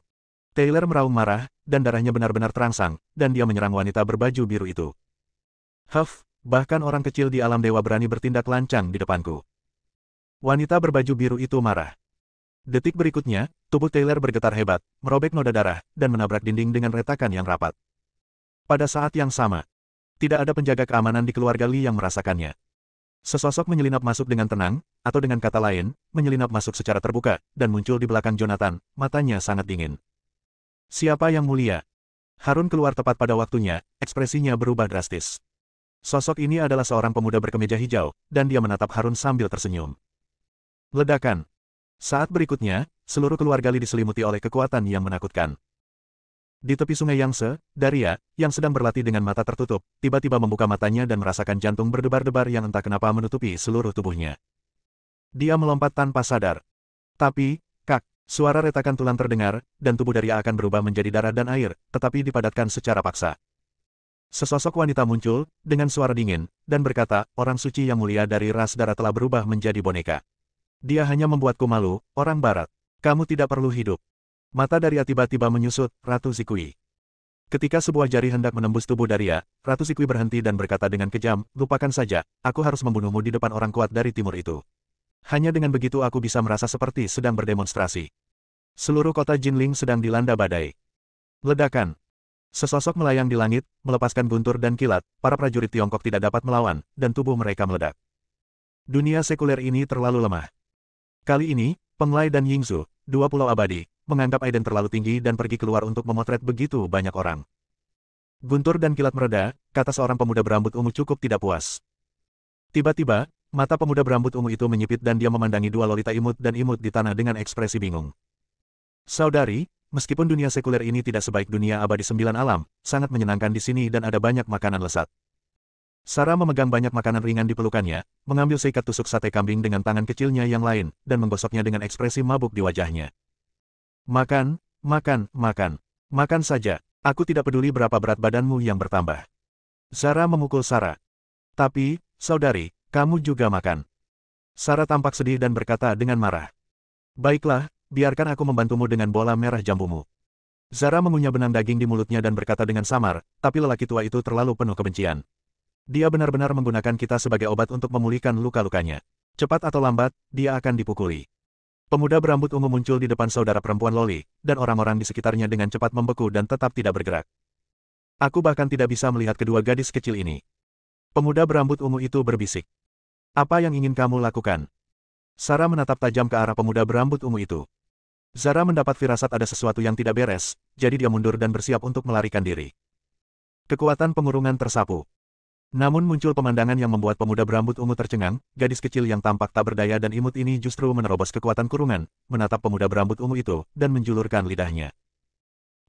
Taylor meraung marah, dan darahnya benar-benar terangsang, dan dia menyerang wanita berbaju biru itu. Huff, bahkan orang kecil di alam dewa berani bertindak lancang di depanku. Wanita berbaju biru itu marah. Detik berikutnya, tubuh Taylor bergetar hebat, merobek noda darah, dan menabrak dinding dengan retakan yang rapat. Pada saat yang sama, tidak ada penjaga keamanan di keluarga Lee yang merasakannya. Sesosok menyelinap masuk dengan tenang, atau dengan kata lain, menyelinap masuk secara terbuka, dan muncul di belakang Jonathan, matanya sangat dingin. Siapa yang mulia? Harun keluar tepat pada waktunya, ekspresinya berubah drastis. Sosok ini adalah seorang pemuda berkemeja hijau, dan dia menatap Harun sambil tersenyum. Ledakan. Saat berikutnya, seluruh keluarga Lee diselimuti oleh kekuatan yang menakutkan. Di tepi sungai Yangtze, Daria, yang sedang berlatih dengan mata tertutup, tiba-tiba membuka matanya dan merasakan jantung berdebar-debar yang entah kenapa menutupi seluruh tubuhnya. Dia melompat tanpa sadar. Tapi, kak, suara retakan tulang terdengar, dan tubuh Daria akan berubah menjadi darah dan air, tetapi dipadatkan secara paksa. Sesosok wanita muncul, dengan suara dingin, dan berkata, orang suci yang mulia dari ras darah telah berubah menjadi boneka. Dia hanya membuatku malu, orang barat. Kamu tidak perlu hidup. Mata Daria tiba-tiba menyusut, Ratu Zikui. Ketika sebuah jari hendak menembus tubuh Daria, Ratu Zikui berhenti dan berkata dengan kejam, lupakan saja, aku harus membunuhmu di depan orang kuat dari timur itu. Hanya dengan begitu aku bisa merasa seperti sedang berdemonstrasi. Seluruh kota Jinling sedang dilanda badai. Ledakan. Sesosok melayang di langit, melepaskan guntur dan kilat, para prajurit Tiongkok tidak dapat melawan, dan tubuh mereka meledak. Dunia sekuler ini terlalu lemah. Kali ini, Penglai dan Yingzhu, dua pulau abadi, menganggap Aiden terlalu tinggi dan pergi keluar untuk memotret begitu banyak orang. Guntur dan kilat mereda, kata seorang pemuda berambut ungu cukup tidak puas. Tiba-tiba, mata pemuda berambut ungu itu menyipit dan dia memandangi dua lolita imut dan imut di tanah dengan ekspresi bingung. Saudari, meskipun dunia sekuler ini tidak sebaik dunia abadi 9 alam, sangat menyenangkan di sini dan ada banyak makanan lezat. Sarah memegang banyak makanan ringan di pelukannya, mengambil seikat tusuk sate kambing dengan tangan kecilnya yang lain, dan menggosoknya dengan ekspresi mabuk di wajahnya. Makan, makan, makan. Makan saja, aku tidak peduli berapa berat badanmu yang bertambah. Sarah memukul Sarah. Tapi, saudari, kamu juga makan. Sarah tampak sedih dan berkata dengan marah. Baiklah, biarkan aku membantumu dengan bola merah jambumu. Zara mengunyah benang daging di mulutnya dan berkata dengan samar, tapi lelaki tua itu terlalu penuh kebencian. Dia benar-benar menggunakan kita sebagai obat untuk memulihkan luka-lukanya. Cepat atau lambat, dia akan dipukuli. Pemuda berambut ungu muncul di depan saudara perempuan Loli, dan orang-orang di sekitarnya dengan cepat membeku dan tetap tidak bergerak. Aku bahkan tidak bisa melihat kedua gadis kecil ini. Pemuda berambut ungu itu berbisik. Apa yang ingin kamu lakukan? Sarah menatap tajam ke arah pemuda berambut ungu itu. Zara mendapat firasat ada sesuatu yang tidak beres, jadi dia mundur dan bersiap untuk melarikan diri. Kekuatan pengurungan tersapu. Namun muncul pemandangan yang membuat pemuda berambut ungu tercengang, gadis kecil yang tampak tak berdaya dan imut ini justru menerobos kekuatan kurungan, menatap pemuda berambut ungu itu, dan menjulurkan lidahnya.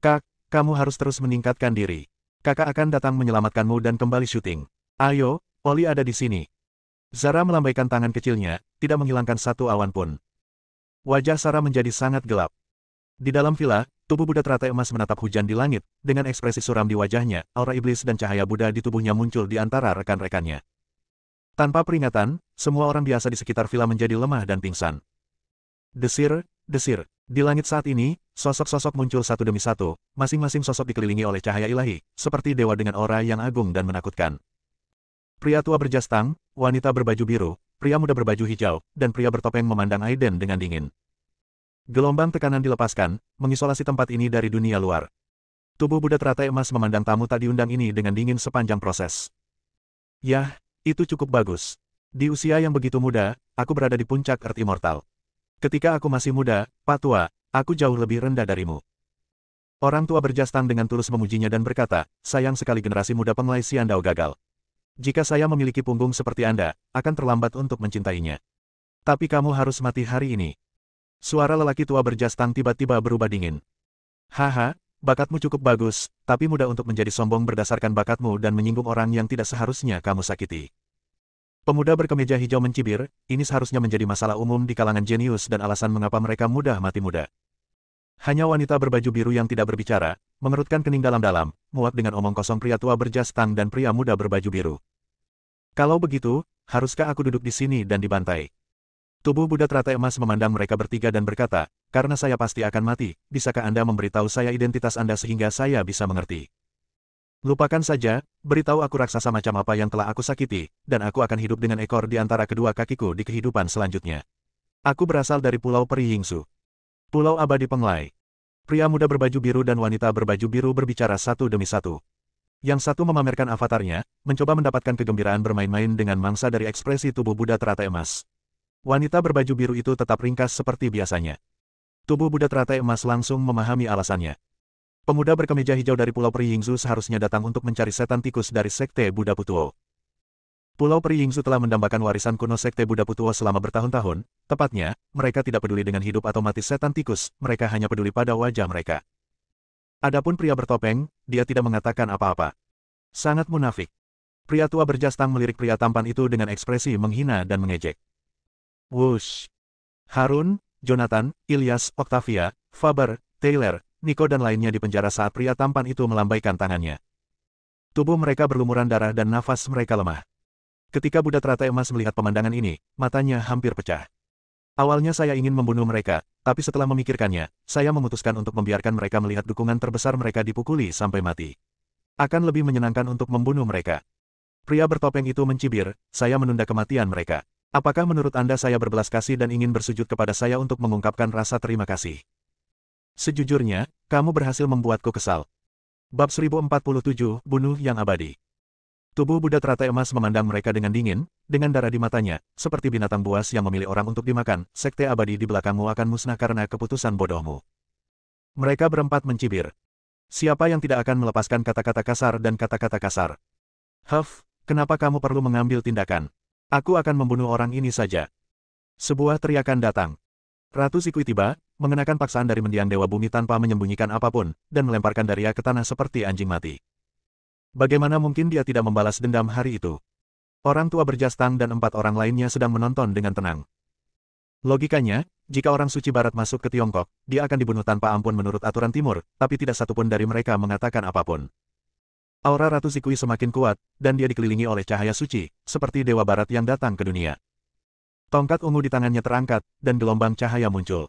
Kak, kamu harus terus meningkatkan diri. Kakak akan datang menyelamatkanmu dan kembali syuting. Ayo, Oli ada di sini. Zara melambaikan tangan kecilnya, tidak menghilangkan satu awan pun. Wajah Sarah menjadi sangat gelap. Di dalam villa, tubuh Buddha teratai emas menatap hujan di langit, dengan ekspresi suram di wajahnya, aura iblis dan cahaya Buddha di tubuhnya muncul di antara rekan-rekannya. Tanpa peringatan, semua orang biasa di sekitar villa menjadi lemah dan pingsan. Desir, desir. Di langit saat ini, sosok-sosok muncul satu demi satu, masing-masing sosok dikelilingi oleh cahaya ilahi, seperti dewa dengan aura yang agung dan menakutkan. Pria tua berjas tang, wanita berbaju biru, pria muda berbaju hijau, dan pria bertopeng memandang Aiden dengan dingin. Gelombang tekanan dilepaskan, mengisolasi tempat ini dari dunia luar. Tubuh Buddha teratai emas memandang tamu tak diundang ini dengan dingin sepanjang proses. Yah, itu cukup bagus. Di usia yang begitu muda, aku berada di puncak Earth Immortal. Ketika aku masih muda, Pak Tua, aku jauh lebih rendah darimu. Orang tua berjas tang dengan tulus memujinya dan berkata, sayang sekali generasi muda penglai Xiandao gagal. Jika saya memiliki punggung seperti Anda, akan terlambat untuk mencintainya. Tapi kamu harus mati hari ini. Suara lelaki tua berjas tang tiba-tiba berubah dingin. Haha, bakatmu cukup bagus, tapi mudah untuk menjadi sombong berdasarkan bakatmu dan menyinggung orang yang tidak seharusnya kamu sakiti. Pemuda berkemeja hijau mencibir, ini seharusnya menjadi masalah umum di kalangan jenius dan alasan mengapa mereka mudah mati muda. Hanya wanita berbaju biru yang tidak berbicara, mengerutkan kening dalam-dalam, muak dengan omong kosong pria tua berjas tang dan pria muda berbaju biru. Kalau begitu, haruskah aku duduk di sini dan dibantai? Tubuh Buddha teratai emas memandang mereka bertiga dan berkata, karena saya pasti akan mati, bisakah Anda memberitahu saya identitas Anda sehingga saya bisa mengerti? Lupakan saja, beritahu aku raksasa macam apa yang telah aku sakiti, dan aku akan hidup dengan ekor di antara kedua kakiku di kehidupan selanjutnya. Aku berasal dari Pulau Peri Yingsu. Pulau Abadi Penglai. Pria muda berbaju biru dan wanita berbaju biru berbicara satu demi satu. Yang satu memamerkan avatarnya, mencoba mendapatkan kegembiraan bermain-main dengan mangsa dari ekspresi tubuh Buddha teratai emas. Wanita berbaju biru itu tetap ringkas seperti biasanya. Tubuh Buddha teratai emas langsung memahami alasannya. Pemuda berkemeja hijau dari Pulau Peri Yingsu seharusnya datang untuk mencari setan tikus dari Sekte Buddha Putuo. Pulau Peri Yingsu telah mendambakan warisan kuno Sekte Buddha Putuo selama bertahun-tahun, tepatnya, mereka tidak peduli dengan hidup atau mati setan tikus, mereka hanya peduli pada wajah mereka. Adapun pria bertopeng, dia tidak mengatakan apa-apa. Sangat munafik. Pria tua berjas tang melirik pria tampan itu dengan ekspresi menghina dan mengejek. Wush. Harun, Jonathan, Ilyas, Octavia, Faber, Taylor, Nico dan lainnya dipenjara saat pria tampan itu melambaikan tangannya. Tubuh mereka berlumuran darah dan nafas mereka lemah. Ketika Buddha teratai emas melihat pemandangan ini, matanya hampir pecah. Awalnya saya ingin membunuh mereka, tapi setelah memikirkannya, saya memutuskan untuk membiarkan mereka melihat dukungan terbesar mereka dipukuli sampai mati. Akan lebih menyenangkan untuk membunuh mereka. Pria bertopeng itu mencibir, saya menunda kematian mereka. Apakah menurut Anda saya berbelas kasih dan ingin bersujud kepada saya untuk mengungkapkan rasa terima kasih? Sejujurnya, kamu berhasil membuatku kesal. Bab 1047, Bunuh yang Abadi. Tubuh Buddha teratai emas memandang mereka dengan dingin, dengan darah di matanya, seperti binatang buas yang memilih orang untuk dimakan, sekte abadi di belakangmu akan musnah karena keputusan bodohmu. Mereka berempat mencibir. Siapa yang tidak akan melepaskan kata-kata kasar dan kata-kata kasar? Huff, kenapa kamu perlu mengambil tindakan? Aku akan membunuh orang ini saja. Sebuah teriakan datang. Ratu Zikui tiba, mengenakan paksaan dari mendiang Dewa Bumi tanpa menyembunyikan apapun, dan melemparkan Daria ke tanah seperti anjing mati. Bagaimana mungkin dia tidak membalas dendam hari itu? Orang tua berjas tang dan 4 orang lainnya sedang menonton dengan tenang. Logikanya, jika orang suci barat masuk ke Tiongkok, dia akan dibunuh tanpa ampun menurut aturan timur, tapi tidak satupun dari mereka mengatakan apapun. Aura Ratu Zikui semakin kuat, dan dia dikelilingi oleh cahaya suci, seperti dewa barat yang datang ke dunia. Tongkat ungu di tangannya terangkat, dan gelombang cahaya muncul.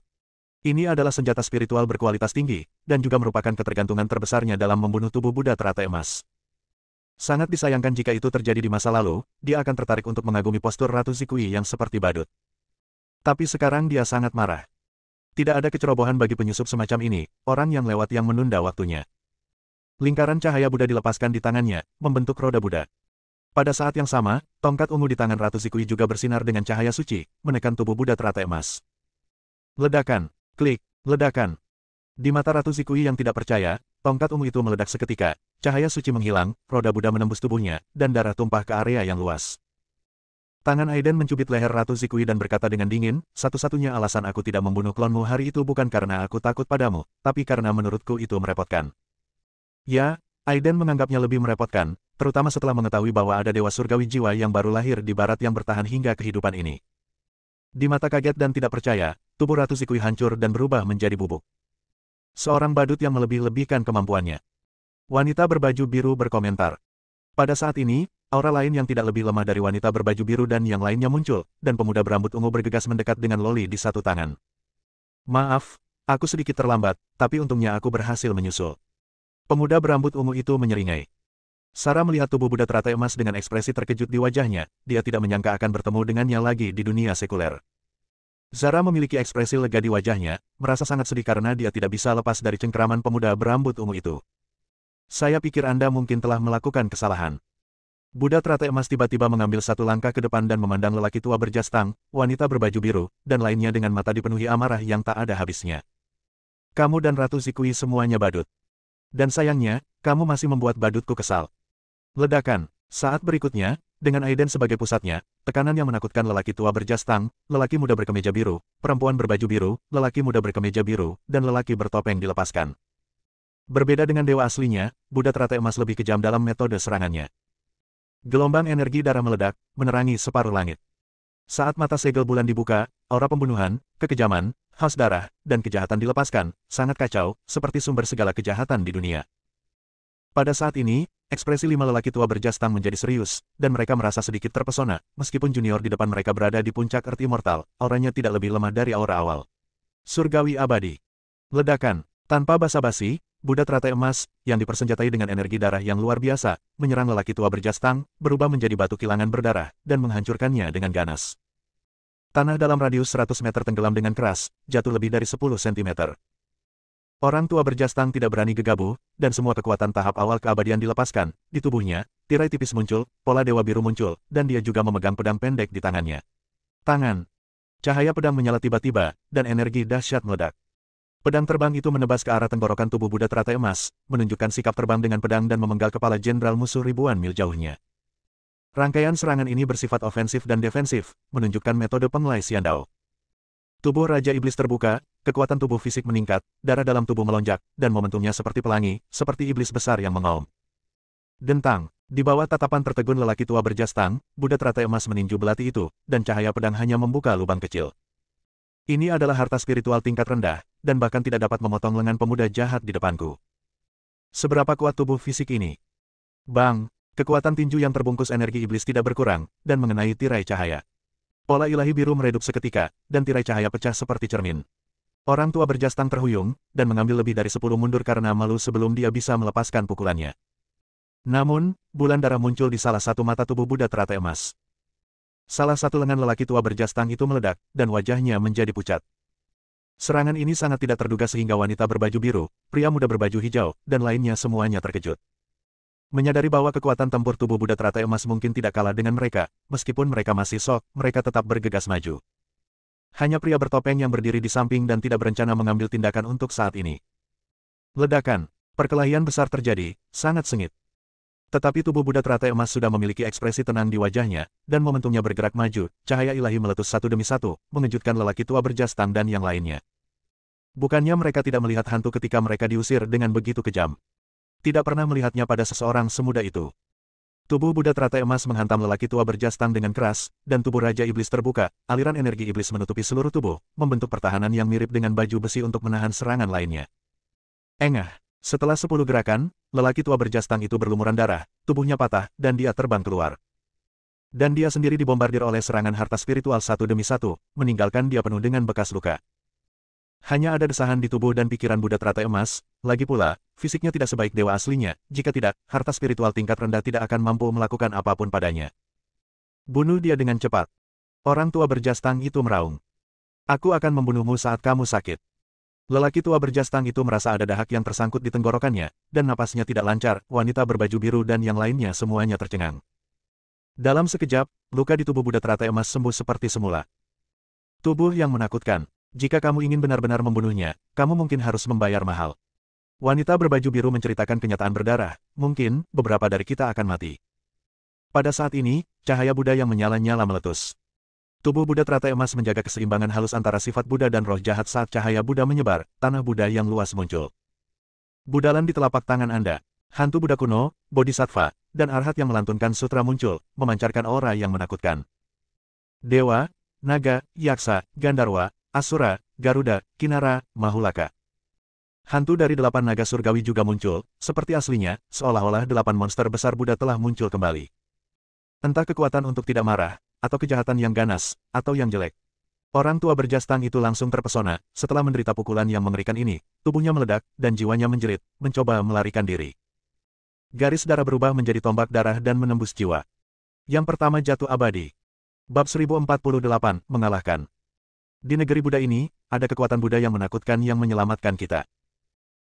Ini adalah senjata spiritual berkualitas tinggi, dan juga merupakan ketergantungan terbesarnya dalam membunuh tubuh Buddha teratai emas. Sangat disayangkan jika itu terjadi di masa lalu, dia akan tertarik untuk mengagumi postur Ratu Zikui yang seperti badut. Tapi sekarang dia sangat marah. Tidak ada kecerobohan bagi penyusup semacam ini, orang yang lewat yang menunda waktunya. Lingkaran cahaya Buddha dilepaskan di tangannya, membentuk roda Buddha. Pada saat yang sama, tongkat ungu di tangan Ratu Zikui juga bersinar dengan cahaya suci, menekan tubuh Buddha teratai emas. Ledakan, klik, ledakan. Di mata Ratu Zikui yang tidak percaya, tongkat ungu itu meledak seketika, cahaya suci menghilang, roda Buddha menembus tubuhnya, dan darah tumpah ke area yang luas. Tangan Aiden mencubit leher Ratu Zikui dan berkata dengan dingin, satu-satunya alasan aku tidak membunuh klonmu hari itu bukan karena aku takut padamu, tapi karena menurutku itu merepotkan. Ya, Aiden menganggapnya lebih merepotkan, terutama setelah mengetahui bahwa ada dewa surgawi jiwa yang baru lahir di barat yang bertahan hingga kehidupan ini. Di mata kaget dan tidak percaya, tubuh Ratu Zikui hancur dan berubah menjadi bubuk. Seorang badut yang melebih-lebihkan kemampuannya. Wanita berbaju biru berkomentar. Pada saat ini, aura lain yang tidak lebih lemah dari wanita berbaju biru dan yang lainnya muncul, dan pemuda berambut ungu bergegas mendekat dengan loli di satu tangan. Maaf, aku sedikit terlambat, tapi untungnya aku berhasil menyusul. Pemuda berambut ungu itu menyeringai. Sarah melihat tubuh Buddha teratai emas dengan ekspresi terkejut di wajahnya, dia tidak menyangka akan bertemu dengannya lagi di dunia sekuler. Zara memiliki ekspresi lega di wajahnya, merasa sangat sedih karena dia tidak bisa lepas dari cengkeraman pemuda berambut ungu itu. Saya pikir Anda mungkin telah melakukan kesalahan. Buddha teratai emas tiba-tiba mengambil satu langkah ke depan dan memandang lelaki tua berjas tang, wanita berbaju biru, dan lainnya dengan mata dipenuhi amarah yang tak ada habisnya. Kamu dan Ratu Zikui semuanya badut. Dan sayangnya, kamu masih membuat badutku kesal. Ledakan. Saat berikutnya, dengan Aiden sebagai pusatnya, tekanan yang menakutkan lelaki tua berjas tang, lelaki muda berkemeja biru, perempuan berbaju biru, lelaki muda berkemeja biru, dan lelaki bertopeng dilepaskan. Berbeda dengan dewa aslinya, Buddha teratai emas lebih kejam dalam metode serangannya. Gelombang energi darah meledak, menerangi separuh langit. Saat mata segel bulan dibuka, aura pembunuhan, kekejaman, haus darah, dan kejahatan dilepaskan, sangat kacau, seperti sumber segala kejahatan di dunia. Pada saat ini, ekspresi lima lelaki tua berjas tang menjadi serius, dan mereka merasa sedikit terpesona, meskipun junior di depan mereka berada di puncak earth immortal, auranya tidak lebih lemah dari aura awal. Surgawi abadi. Ledakan. Tanpa basa-basi, Buddha teratai emas, yang dipersenjatai dengan energi darah yang luar biasa, menyerang lelaki tua berjas tang, berubah menjadi batu kilangan berdarah, dan menghancurkannya dengan ganas. Tanah dalam radius 100 meter tenggelam dengan keras, jatuh lebih dari 10 cm. Orang tua berjas tang tidak berani gegabah, dan semua kekuatan tahap awal keabadian dilepaskan. Di tubuhnya, tirai tipis muncul, pola dewa biru muncul, dan dia juga memegang pedang pendek di tangannya. Tangan. Cahaya pedang menyala tiba-tiba, dan energi dahsyat meledak. Pedang terbang itu menebas ke arah tenggorokan tubuh Buddha teratai emas, menunjukkan sikap terbang dengan pedang dan memenggal kepala jenderal musuh ribuan mil jauhnya. Rangkaian serangan ini bersifat ofensif dan defensif, menunjukkan metode penglai Xiandao. Tubuh Raja Iblis terbuka, kekuatan tubuh fisik meningkat, darah dalam tubuh melonjak, dan momentumnya seperti pelangi, seperti iblis besar yang mengaum. Dentang. Di bawah tatapan tertegun lelaki tua berjas tang, Buddha teratai emas meninju belati itu, dan cahaya pedang hanya membuka lubang kecil. Ini adalah harta spiritual tingkat rendah, dan bahkan tidak dapat memotong lengan pemuda jahat di depanku. Seberapa kuat tubuh fisik ini? Bang! Kekuatan tinju yang terbungkus energi iblis tidak berkurang, dan mengenai tirai cahaya. Pola ilahi biru meredup seketika, dan tirai cahaya pecah seperti cermin. Orang tua berjas tang terhuyung, dan mengambil lebih dari 10 mundur karena malu sebelum dia bisa melepaskan pukulannya. Namun, bulan darah muncul di salah satu mata tubuh Buddha teratai emas. Salah satu lengan lelaki tua berjas tang itu meledak, dan wajahnya menjadi pucat. Serangan ini sangat tidak terduga sehingga wanita berbaju biru, pria muda berbaju hijau, dan lainnya semuanya terkejut. Menyadari bahwa kekuatan tempur tubuh Buddha teratai emas mungkin tidak kalah dengan mereka, meskipun mereka masih shock, mereka tetap bergegas maju. Hanya pria bertopeng yang berdiri di samping dan tidak berencana mengambil tindakan untuk saat ini. Ledakan. Perkelahian besar terjadi, sangat sengit. Tetapi tubuh Buddha teratai emas sudah memiliki ekspresi tenang di wajahnya, dan momentumnya bergerak maju, cahaya ilahi meletus satu demi satu, mengejutkan lelaki tua berjas tang dan yang lainnya. Bukannya mereka tidak melihat hantu ketika mereka diusir dengan begitu kejam. Tidak pernah melihatnya pada seseorang semudah itu. Tubuh Buddha teratai emas menghantam lelaki tua berjas tang dengan keras, dan tubuh Raja Iblis terbuka, aliran energi iblis menutupi seluruh tubuh, membentuk pertahanan yang mirip dengan baju besi untuk menahan serangan lainnya. Engah. Setelah 10 gerakan, lelaki tua berjas tang itu berlumuran darah, tubuhnya patah, dan dia terbang keluar. Dan dia sendiri dibombardir oleh serangan harta spiritual satu demi satu, meninggalkan dia penuh dengan bekas luka. Hanya ada desahan di tubuh dan pikiran Buddha teratai emas, lagi pula, fisiknya tidak sebaik dewa aslinya, jika tidak, harta spiritual tingkat rendah tidak akan mampu melakukan apapun padanya. Bunuh dia dengan cepat. Orang tua berjas tang itu meraung. Aku akan membunuhmu saat kamu sakit. Lelaki tua berjas tang itu merasa ada dahak yang tersangkut di tenggorokannya, dan napasnya tidak lancar, wanita berbaju biru dan yang lainnya semuanya tercengang. Dalam sekejap, luka di tubuh Buddha teratai emas sembuh seperti semula. Tubuh yang menakutkan. Jika kamu ingin benar-benar membunuhnya, kamu mungkin harus membayar mahal. Wanita berbaju biru menceritakan kenyataan berdarah, mungkin, beberapa dari kita akan mati. Pada saat ini, cahaya Buddha yang menyala-nyala meletus. Tubuh Buddha teratai emas menjaga keseimbangan halus antara sifat Buddha dan roh jahat saat cahaya Buddha menyebar, tanah Buddha yang luas muncul. Budalan di telapak tangan Anda. Hantu Buddha kuno, Bodhisattva, dan Arhat yang melantunkan sutra muncul, memancarkan aura yang menakutkan. Dewa, naga, yaksa, Gandarwa, Asura, Garuda, Kinara, Mahulaka. Hantu dari 8 naga surgawi juga muncul, seperti aslinya, seolah-olah 8 monster besar Buddha telah muncul kembali. Entah kekuatan untuk tidak marah, atau kejahatan yang ganas, atau yang jelek. Orang tua berjas tang itu langsung terpesona, setelah menderita pukulan yang mengerikan ini, tubuhnya meledak, dan jiwanya menjerit, mencoba melarikan diri. Garis darah berubah menjadi tombak darah dan menembus jiwa. Yang pertama jatuh abadi. Bab 1048, mengalahkan. Di negeri Buddha ini, ada kekuatan Buddha yang menakutkan yang menyelamatkan kita.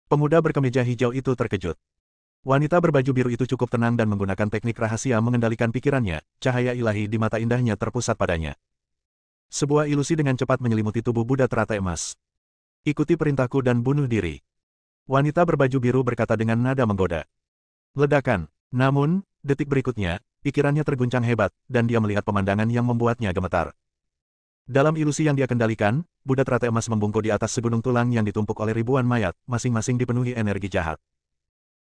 Pemuda berkemeja hijau itu terkejut. Wanita berbaju biru itu cukup tenang dan menggunakan teknik rahasia mengendalikan pikirannya, cahaya ilahi di mata indahnya terpusat padanya. Sebuah ilusi dengan cepat menyelimuti tubuh Buddha teratai emas. Ikuti perintahku dan bunuh diri. Wanita berbaju biru berkata dengan nada menggoda. Ledakan. Namun, detik berikutnya, pikirannya terguncang hebat, dan dia melihat pemandangan yang membuatnya gemetar. Dalam ilusi yang dia kendalikan, Buddha teratai emas membungkuk di atas segunung tulang yang ditumpuk oleh ribuan mayat, masing-masing dipenuhi energi jahat.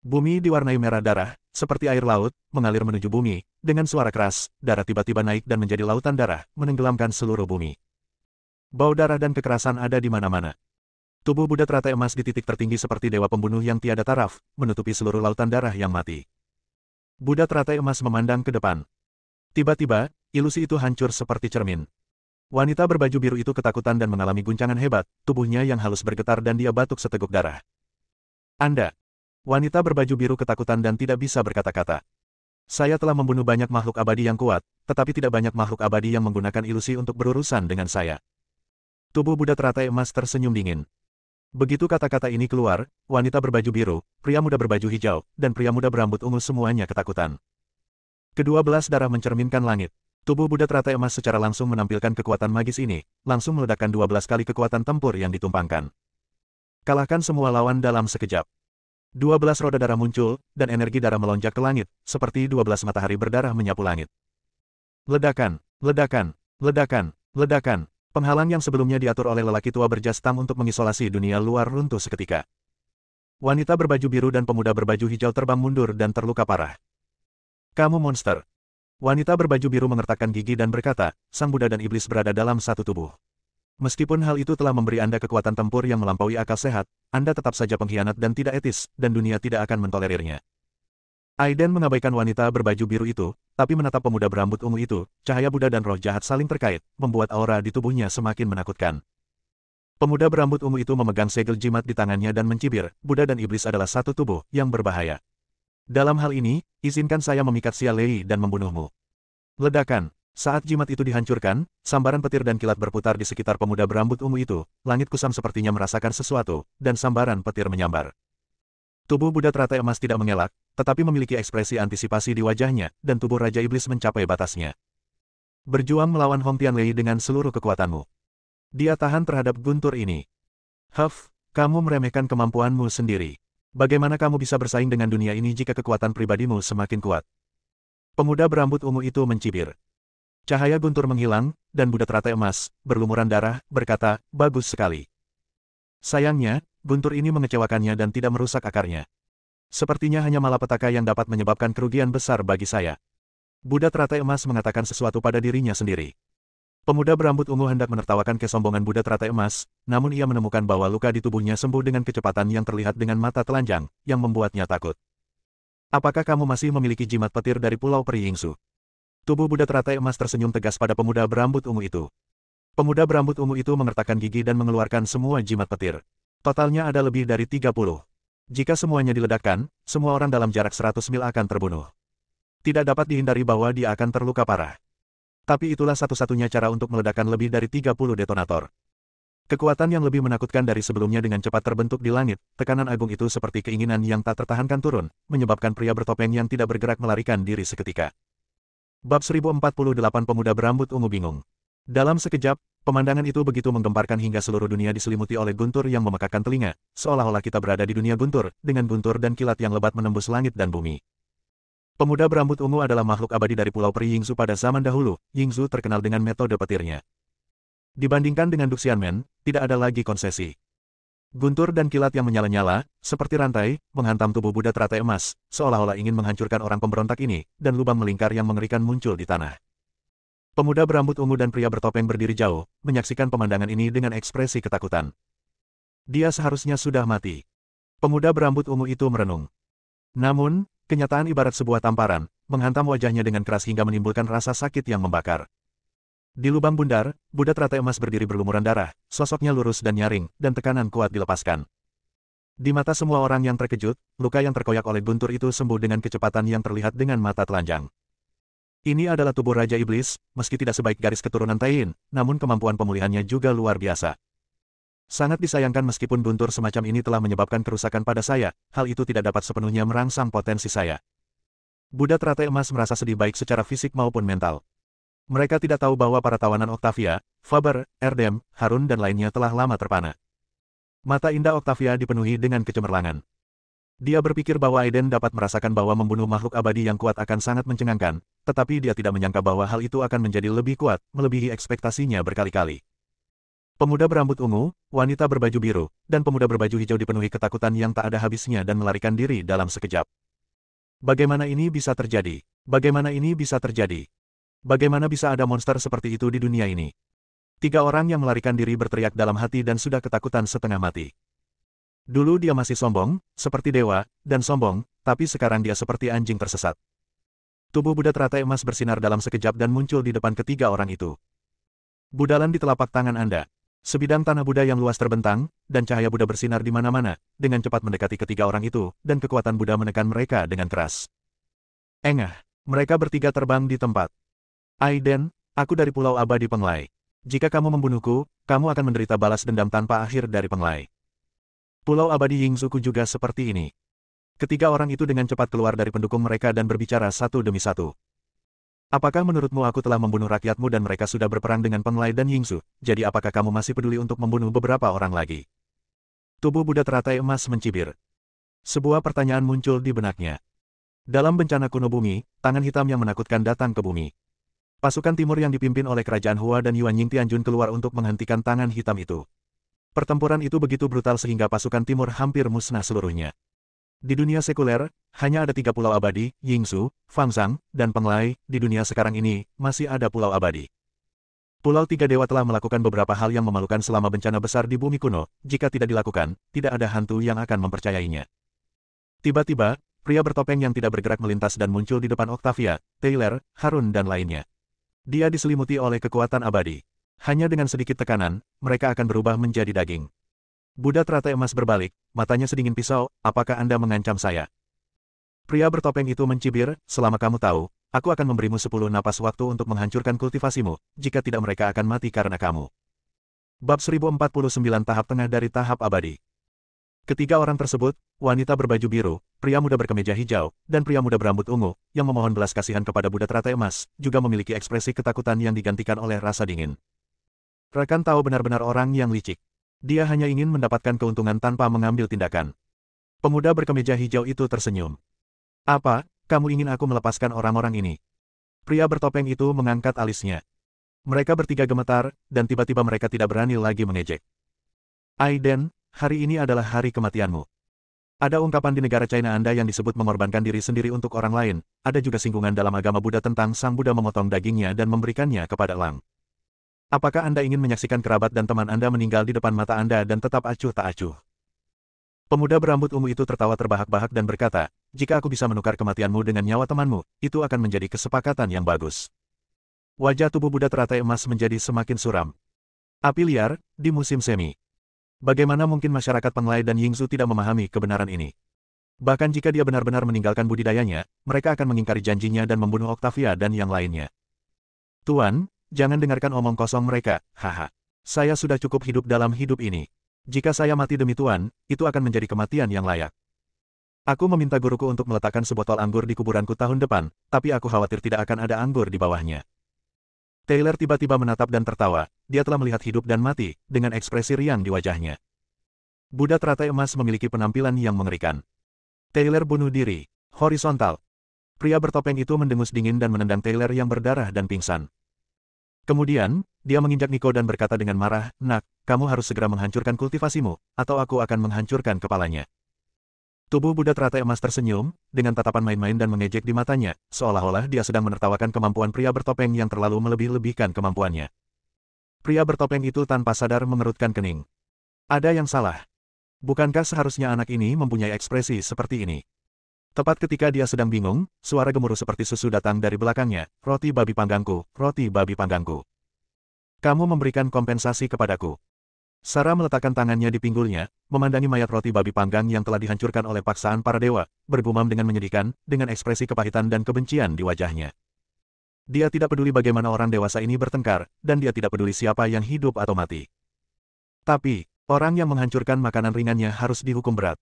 Bumi diwarnai merah darah, seperti air laut, mengalir menuju bumi. Dengan suara keras, darah tiba-tiba naik dan menjadi lautan darah, menenggelamkan seluruh bumi. Bau darah dan kekerasan ada di mana-mana. Tubuh Buddha teratai emas di titik tertinggi seperti dewa pembunuh yang tiada taraf, menutupi seluruh lautan darah yang mati. Buddha teratai emas memandang ke depan. Tiba-tiba, ilusi itu hancur seperti cermin. Wanita berbaju biru itu ketakutan dan mengalami guncangan hebat, tubuhnya yang halus bergetar dan dia batuk seteguk darah. Anda. Wanita berbaju biru ketakutan dan tidak bisa berkata-kata. Saya telah membunuh banyak makhluk abadi yang kuat, tetapi tidak banyak makhluk abadi yang menggunakan ilusi untuk berurusan dengan saya. Tubuh Buddha teratai emas tersenyum dingin. Begitu kata-kata ini keluar, wanita berbaju biru, pria muda berbaju hijau, dan pria muda berambut ungu semuanya ketakutan. Kedua belas darah mencerminkan langit. Tubuh Buddha teratai emas secara langsung menampilkan kekuatan magis ini, langsung meledakkan 12 kali kekuatan tempur yang ditumpangkan. Kalahkan semua lawan dalam sekejap. 12 roda darah muncul, dan energi darah melonjak ke langit, seperti 12 matahari berdarah menyapu langit. Ledakan, ledakan, ledakan, ledakan. Penghalang yang sebelumnya diatur oleh lelaki tua berjas tam untuk mengisolasi dunia luar runtuh seketika. Wanita berbaju biru dan pemuda berbaju hijau terbang mundur dan terluka parah. Kamu monster. Wanita berbaju biru mengertakkan gigi dan berkata, Sang Buddha dan Iblis berada dalam satu tubuh. Meskipun hal itu telah memberi Anda kekuatan tempur yang melampaui akal sehat, Anda tetap saja pengkhianat dan tidak etis, dan dunia tidak akan mentolerirnya. Aiden mengabaikan wanita berbaju biru itu, tapi menatap pemuda berambut ungu itu, cahaya Buddha dan roh jahat saling terkait, membuat aura di tubuhnya semakin menakutkan. Pemuda berambut ungu itu memegang segel jimat di tangannya dan mencibir, Buddha dan Iblis adalah satu tubuh, yang berbahaya. Dalam hal ini, izinkan saya memikat Xia Lei dan membunuhmu. Ledakan. Saat jimat itu dihancurkan, sambaran petir dan kilat berputar di sekitar pemuda berambut ungu itu, langit kusam sepertinya merasakan sesuatu, dan sambaran petir menyambar. Tubuh Buddha teratai emas tidak mengelak, tetapi memiliki ekspresi antisipasi di wajahnya, dan tubuh Raja Iblis mencapai batasnya. Berjuang melawan Hong Tianlei dengan seluruh kekuatanmu. Dia tahan terhadap guntur ini. Huff, kamu meremehkan kemampuanmu sendiri. Bagaimana kamu bisa bersaing dengan dunia ini jika kekuatan pribadimu semakin kuat? Pemuda berambut ungu itu mencibir. Cahaya guntur menghilang, dan Buddha teratai emas, berlumuran darah, berkata, bagus sekali. Sayangnya, guntur ini mengecewakannya dan tidak merusak akarnya. Sepertinya hanya malapetaka yang dapat menyebabkan kerugian besar bagi saya. Buddha teratai emas mengatakan sesuatu pada dirinya sendiri. Pemuda berambut ungu hendak menertawakan kesombongan Buddha teratai emas, namun ia menemukan bahwa luka di tubuhnya sembuh dengan kecepatan yang terlihat dengan mata telanjang, yang membuatnya takut. Apakah kamu masih memiliki jimat petir dari Pulau Peri Yingsu? Tubuh Buddha teratai emas tersenyum tegas pada pemuda berambut ungu itu. Pemuda berambut ungu itu mengertakkan gigi dan mengeluarkan semua jimat petir. Totalnya ada lebih dari 30. Jika semuanya diledakkan, semua orang dalam jarak 100 mil akan terbunuh. Tidak dapat dihindari bahwa dia akan terluka parah. Tapi itulah satu-satunya cara untuk meledakkan lebih dari 30 detonator. Kekuatan yang lebih menakutkan dari sebelumnya dengan cepat terbentuk di langit, tekanan agung itu seperti keinginan yang tak tertahankan turun, menyebabkan pria bertopeng yang tidak bergerak melarikan diri seketika. Bab 1048 Pemuda berambut ungu bingung. Dalam sekejap, pemandangan itu begitu menggemparkan hingga seluruh dunia diselimuti oleh guntur yang memekakkan telinga, seolah-olah kita berada di dunia guntur, dengan guntur dan kilat yang lebat menembus langit dan bumi. Pemuda berambut ungu adalah makhluk abadi dari Pulau Peri Yingsu pada zaman dahulu. Yingsu terkenal dengan metode petirnya. Dibandingkan dengan Duxianmen, tidak ada lagi konsesi. Guntur dan kilat yang menyala-nyala, seperti rantai, menghantam tubuh Buddha teratai emas, seolah-olah ingin menghancurkan orang pemberontak ini, dan lubang melingkar yang mengerikan muncul di tanah. Pemuda berambut ungu dan pria bertopeng berdiri jauh, menyaksikan pemandangan ini dengan ekspresi ketakutan. Dia seharusnya sudah mati. Pemuda berambut ungu itu merenung. Namun, kenyataan ibarat sebuah tamparan, menghantam wajahnya dengan keras hingga menimbulkan rasa sakit yang membakar. Di lubang bundar, Buddha teratai emas berdiri berlumuran darah, sosoknya lurus dan nyaring, dan tekanan kuat dilepaskan. Di mata semua orang yang terkejut, luka yang terkoyak oleh guntur itu sembuh dengan kecepatan yang terlihat dengan mata telanjang. Ini adalah tubuh Raja Iblis, meski tidak sebaik garis keturunan Taiyin, namun kemampuan pemulihannya juga luar biasa. Sangat disayangkan meskipun guntur semacam ini telah menyebabkan kerusakan pada saya, hal itu tidak dapat sepenuhnya merangsang potensi saya. Buddha teratai emas merasa sedih baik secara fisik maupun mental. Mereka tidak tahu bahwa para tawanan Octavia, Faber, Erdem, Harun dan lainnya telah lama terpana. Mata indah Octavia dipenuhi dengan kecemerlangan. Dia berpikir bahwa Aiden dapat merasakan bahwa membunuh makhluk abadi yang kuat akan sangat mencengangkan, tetapi dia tidak menyangka bahwa hal itu akan menjadi lebih kuat, melebihi ekspektasinya berkali-kali. Pemuda berambut ungu, wanita berbaju biru, dan pemuda berbaju hijau dipenuhi ketakutan yang tak ada habisnya dan melarikan diri dalam sekejap. Bagaimana ini bisa terjadi? Bagaimana ini bisa terjadi? Bagaimana bisa ada monster seperti itu di dunia ini? 3 orang yang melarikan diri berteriak dalam hati dan sudah ketakutan setengah mati. Dulu dia masih sombong, seperti dewa, dan sombong, tapi sekarang dia seperti anjing tersesat. Tubuh Buddha teratai emas bersinar dalam sekejap dan muncul di depan ketiga orang itu. Budalan di telapak tangan Anda. Sebidang tanah Buddha yang luas terbentang, dan cahaya Buddha bersinar di mana-mana, dengan cepat mendekati ketiga orang itu, dan kekuatan Buddha menekan mereka dengan keras. Engah, mereka bertiga terbang di tempat. Aiden, aku dari Pulau Abadi Penglai. Jika kamu membunuhku, kamu akan menderita balas dendam tanpa akhir dari Penglai. Pulau Abadi Yingzuku juga seperti ini. Ketiga orang itu dengan cepat keluar dari pendukung mereka dan berbicara satu demi satu. Apakah menurutmu aku telah membunuh rakyatmu dan mereka sudah berperang dengan Penglai dan Yingzu, jadi apakah kamu masih peduli untuk membunuh beberapa orang lagi? Tubuh Buddha teratai emas mencibir. Sebuah pertanyaan muncul di benaknya. Dalam bencana kuno bumi, tangan hitam yang menakutkan datang ke bumi. Pasukan timur yang dipimpin oleh kerajaan Hua dan Yuan Yingtianjun keluar untuk menghentikan tangan hitam itu. Pertempuran itu begitu brutal sehingga pasukan timur hampir musnah seluruhnya. Di dunia sekuler, hanya ada 3 pulau abadi, Yingzu, Fangzhang, dan Penglai. Di dunia sekarang ini, masih ada pulau abadi. Pulau Tiga Dewa telah melakukan beberapa hal yang memalukan selama bencana besar di bumi kuno. Jika tidak dilakukan, tidak ada hantu yang akan mempercayainya. Tiba-tiba, pria bertopeng yang tidak bergerak melintas dan muncul di depan Octavia, Taylor, Harun dan lainnya. Dia diselimuti oleh kekuatan abadi. Hanya dengan sedikit tekanan, mereka akan berubah menjadi daging. Buddha teratai emas berbalik, matanya sedingin pisau, apakah Anda mengancam saya? Pria bertopeng itu mencibir, selama kamu tahu, aku akan memberimu 10 napas waktu untuk menghancurkan kultivasimu, jika tidak mereka akan mati karena kamu. Bab 1049 tahap tengah dari tahap abadi. Ketiga orang tersebut, wanita berbaju biru, pria muda berkemeja hijau, dan pria muda berambut ungu, yang memohon belas kasihan kepada Buddha teratai emas, juga memiliki ekspresi ketakutan yang digantikan oleh rasa dingin. Rekan tahu benar-benar orang yang licik. Dia hanya ingin mendapatkan keuntungan tanpa mengambil tindakan. Pemuda berkemeja hijau itu tersenyum. Apa, kamu ingin aku melepaskan orang-orang ini? Pria bertopeng itu mengangkat alisnya. Mereka bertiga gemetar, dan tiba-tiba mereka tidak berani lagi mengejek. Aiden, hari ini adalah hari kematianmu. Ada ungkapan di negara China Anda yang disebut mengorbankan diri sendiri untuk orang lain, ada juga singgungan dalam agama Buddha tentang sang Buddha memotong dagingnya dan memberikannya kepada elang. Apakah Anda ingin menyaksikan kerabat dan teman Anda meninggal di depan mata Anda dan tetap acuh tak acuh? Pemuda berambut ungu itu tertawa terbahak-bahak dan berkata, jika aku bisa menukar kematianmu dengan nyawa temanmu, itu akan menjadi kesepakatan yang bagus. Wajah tubuh Buddha teratai emas menjadi semakin suram. Api liar, di musim semi. Bagaimana mungkin masyarakat Penglai dan Yingzu tidak memahami kebenaran ini? Bahkan jika dia benar-benar meninggalkan budidayanya, mereka akan mengingkari janjinya dan membunuh Octavia dan yang lainnya. Tuan, jangan dengarkan omong kosong mereka, haha. Saya sudah cukup hidup dalam hidup ini. Jika saya mati demi Tuan, itu akan menjadi kematian yang layak. Aku meminta guruku untuk meletakkan sebotol anggur di kuburanku tahun depan, tapi aku khawatir tidak akan ada anggur di bawahnya. Taylor tiba-tiba menatap dan tertawa, dia telah melihat hidup dan mati, dengan ekspresi riang di wajahnya. Buddha teratai emas memiliki penampilan yang mengerikan. Taylor bunuh diri, horizontal. Pria bertopeng itu mendengus dingin dan menendang Taylor yang berdarah dan pingsan. Kemudian, dia menginjak Nico dan berkata dengan marah, "Nak, kamu harus segera menghancurkan kultivasimu, atau aku akan menghancurkan kepalanya." Tubuh Buddha teratai emas tersenyum, dengan tatapan main-main dan mengejek di matanya, seolah-olah dia sedang menertawakan kemampuan pria bertopeng yang terlalu melebih-lebihkan kemampuannya. Pria bertopeng itu tanpa sadar mengerutkan kening. Ada yang salah. Bukankah seharusnya anak ini mempunyai ekspresi seperti ini? Tepat ketika dia sedang bingung, suara gemuruh seperti susu datang dari belakangnya, "Roti babi panggangku, roti babi panggangku. Kamu memberikan kompensasi kepadaku." Sarah meletakkan tangannya di pinggulnya, memandangi mayat roti babi panggang yang telah dihancurkan oleh paksaan para dewa, bergumam dengan menyedihkan, dengan ekspresi kepahitan dan kebencian di wajahnya. Dia tidak peduli bagaimana orang dewasa ini bertengkar, dan dia tidak peduli siapa yang hidup atau mati. Tapi, orang yang menghancurkan makanan ringannya harus dihukum berat.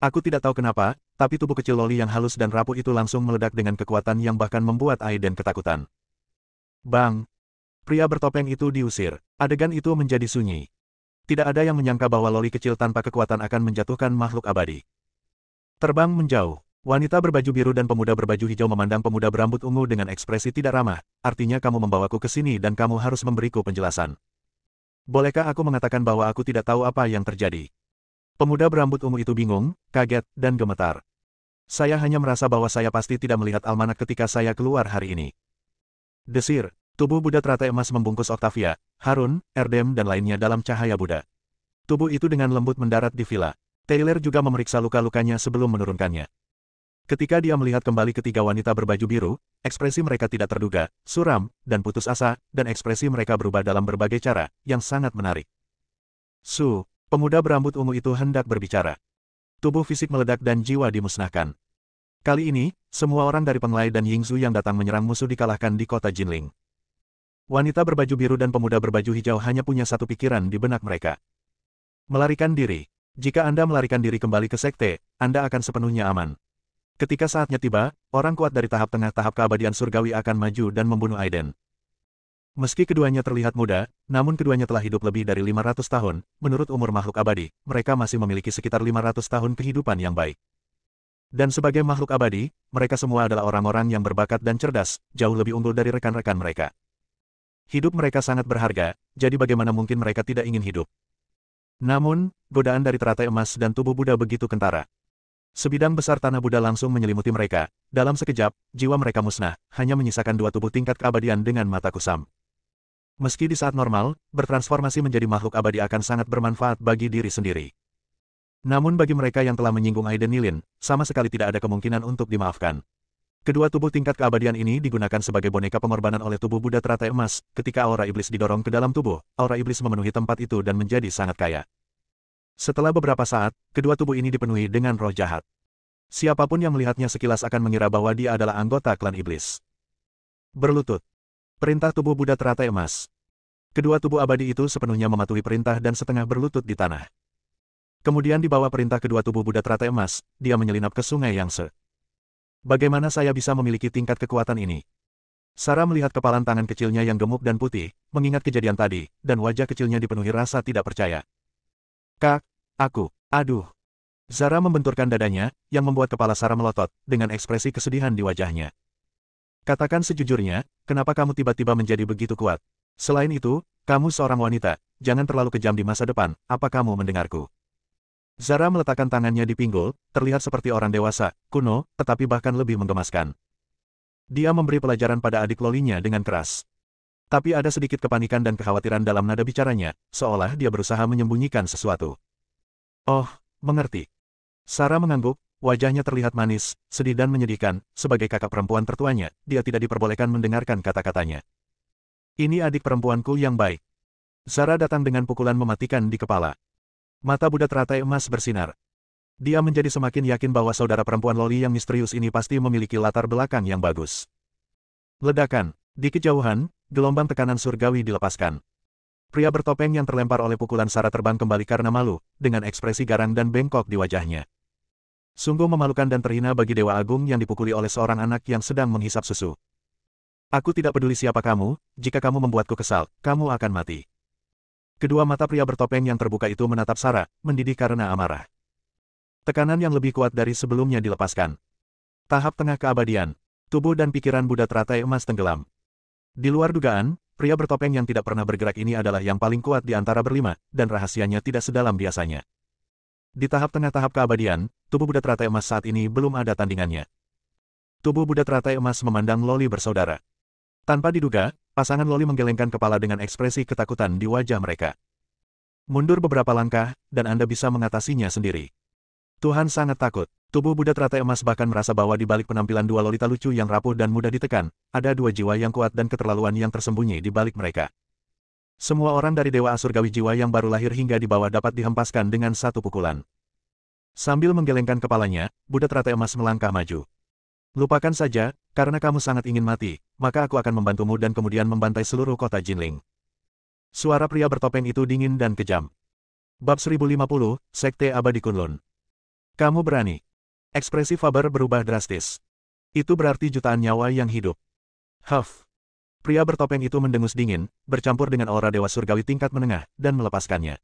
Aku tidak tahu kenapa, tapi tubuh kecil Loli yang halus dan rapuh itu langsung meledak dengan kekuatan yang bahkan membuat Aiden ketakutan. Bang! Pria bertopeng itu diusir. Adegan itu menjadi sunyi. Tidak ada yang menyangka bahwa Loli kecil tanpa kekuatan akan menjatuhkan makhluk abadi. Terbang menjauh. Wanita berbaju biru dan pemuda berbaju hijau memandang pemuda berambut ungu dengan ekspresi tidak ramah. "Artinya kamu membawaku ke sini dan kamu harus memberiku penjelasan. Bolehkah aku mengatakan bahwa aku tidak tahu apa yang terjadi?" Pemuda berambut ungu itu bingung, kaget, dan gemetar. "Saya hanya merasa bahwa saya pasti tidak melihat almanak ketika saya keluar hari ini." Desir. Tubuh Buddha teratai emas membungkus Octavia, Harun, Erdem dan lainnya dalam cahaya Buddha. Tubuh itu dengan lembut mendarat di villa. Taylor juga memeriksa luka-lukanya sebelum menurunkannya. Ketika dia melihat kembali ketiga wanita berbaju biru, ekspresi mereka tidak terduga, suram, dan putus asa, dan ekspresi mereka berubah dalam berbagai cara, yang sangat menarik. "Su," pemuda berambut ungu itu hendak berbicara. Tubuh fisik meledak dan jiwa dimusnahkan. Kali ini, semua orang dari Penglai dan Yingzu yang datang menyerang musuh dikalahkan di kota Jinling. Wanita berbaju biru dan pemuda berbaju hijau hanya punya satu pikiran di benak mereka. Melarikan diri. Jika Anda melarikan diri kembali ke sekte, Anda akan sepenuhnya aman. Ketika saatnya tiba, orang kuat dari tahap tengah tahap keabadian surgawi akan maju dan membunuh Aiden. Meski keduanya terlihat muda, namun keduanya telah hidup lebih dari 500 tahun, menurut umur makhluk abadi, mereka masih memiliki sekitar 500 tahun kehidupan yang baik. Dan sebagai makhluk abadi, mereka semua adalah orang-orang yang berbakat dan cerdas, jauh lebih unggul dari rekan-rekan mereka. Hidup mereka sangat berharga, jadi bagaimana mungkin mereka tidak ingin hidup? Namun, godaan dari teratai emas dan tubuh Buddha begitu kentara. Sebidang besar tanah Buddha langsung menyelimuti mereka. Dalam sekejap, jiwa mereka musnah, hanya menyisakan dua tubuh tingkat keabadian dengan mata kusam. Meski di saat normal, bertransformasi menjadi makhluk abadi akan sangat bermanfaat bagi diri sendiri. Namun bagi mereka yang telah menyinggung Aiden Nilin, sama sekali tidak ada kemungkinan untuk dimaafkan. Kedua tubuh tingkat keabadian ini digunakan sebagai boneka pengorbanan oleh tubuh Buddha teratai emas. Ketika aura iblis didorong ke dalam tubuh, aura iblis memenuhi tempat itu dan menjadi sangat kaya. Setelah beberapa saat, kedua tubuh ini dipenuhi dengan roh jahat. Siapapun yang melihatnya sekilas akan mengira bahwa dia adalah anggota klan iblis. Berlutut. Perintah tubuh Buddha teratai emas. Kedua tubuh abadi itu sepenuhnya mematuhi perintah dan setengah berlutut di tanah. Kemudian di bawah perintah kedua tubuh Buddha teratai emas, dia menyelinap ke sungai Yangtze. Bagaimana saya bisa memiliki tingkat kekuatan ini? Sarah melihat kepalan tangan kecilnya yang gemuk dan putih, mengingat kejadian tadi, dan wajah kecilnya dipenuhi rasa tidak percaya. "Kak, aduh." Zara membenturkan dadanya, yang membuat kepala Sarah melotot, dengan ekspresi kesedihan di wajahnya. "Katakan sejujurnya, kenapa kamu tiba-tiba menjadi begitu kuat? Selain itu, kamu seorang wanita, jangan terlalu kejam di masa depan, apa kamu mendengarku?" Zara meletakkan tangannya di pinggul, terlihat seperti orang dewasa, kuno, tetapi bahkan lebih menggemaskan. Dia memberi pelajaran pada adik Lolinya dengan keras. Tapi ada sedikit kepanikan dan kekhawatiran dalam nada bicaranya, seolah dia berusaha menyembunyikan sesuatu. "Oh, mengerti." Sarah mengangguk, wajahnya terlihat manis, sedih dan menyedihkan. Sebagai kakak perempuan tertuanya, dia tidak diperbolehkan mendengarkan kata-katanya. "Ini adik perempuanku yang baik." Zara datang dengan pukulan mematikan di kepala. Mata Buddha teratai emas bersinar. Dia menjadi semakin yakin bahwa saudara perempuan Loli yang misterius ini pasti memiliki latar belakang yang bagus. Ledakan. Di kejauhan, gelombang tekanan surgawi dilepaskan. Pria bertopeng yang terlempar oleh pukulan Sarah terbang kembali karena malu, dengan ekspresi garang dan bengkok di wajahnya. Sungguh memalukan dan terhina bagi Dewa Agung yang dipukuli oleh seorang anak yang sedang menghisap susu. "Aku tidak peduli siapa kamu, jika kamu membuatku kesal, kamu akan mati." Kedua mata pria bertopeng yang terbuka itu menatap Sarah, mendidih karena amarah. Tekanan yang lebih kuat dari sebelumnya dilepaskan. Tahap tengah keabadian. Tubuh dan pikiran Buddha teratai emas tenggelam. Di luar dugaan, pria bertopeng yang tidak pernah bergerak ini adalah yang paling kuat di antara berlima, dan rahasianya tidak sedalam biasanya. Di tahap tengah tahap keabadian, tubuh Buddha teratai emas saat ini belum ada tandingannya. Tubuh Buddha teratai emas memandang Loli bersaudara. Tanpa diduga, pasangan Loli menggelengkan kepala dengan ekspresi ketakutan di wajah mereka. Mundur beberapa langkah, dan Anda bisa mengatasinya sendiri. Tuhan sangat takut. Tubuh Buddha teratai emas bahkan merasa bahwa di balik penampilan dua lolita lucu yang rapuh dan mudah ditekan, ada dua jiwa yang kuat dan keterlaluan yang tersembunyi di balik mereka. Semua orang dari Dewa Asurgawi jiwa yang baru lahir hingga di bawah dapat dihempaskan dengan satu pukulan. Sambil menggelengkan kepalanya, Buddha teratai emas melangkah maju. Lupakan saja, karena kamu sangat ingin mati, maka aku akan membantumu dan kemudian membantai seluruh kota Jinling. Suara pria bertopeng itu dingin dan kejam. Bab 1050, Sekte Abadi Kunlun. Kamu berani. Ekspresi Faber berubah drastis. Itu berarti jutaan nyawa yang hidup. Huff. Pria bertopeng itu mendengus dingin, bercampur dengan aura dewa surgawi tingkat menengah, dan melepaskannya.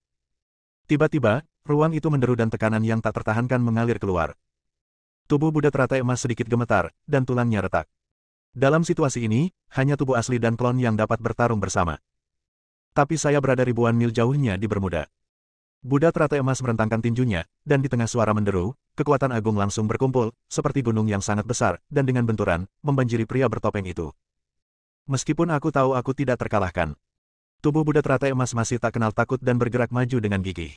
Tiba-tiba, ruang itu menderu dan tekanan yang tak tertahankan mengalir keluar. Tubuh Buddha teratai emas sedikit gemetar, dan tulangnya retak. Dalam situasi ini, hanya tubuh asli dan klon yang dapat bertarung bersama. Tapi saya berada ribuan mil jauhnya di Bermuda. Buddha teratai emas merentangkan tinjunya, dan di tengah suara menderu, kekuatan agung langsung berkumpul, seperti gunung yang sangat besar, dan dengan benturan, membanjiri pria bertopeng itu. Meskipun aku tahu aku tidak terkalahkan. Tubuh Buddha teratai emas masih tak kenal takut dan bergerak maju dengan gigih.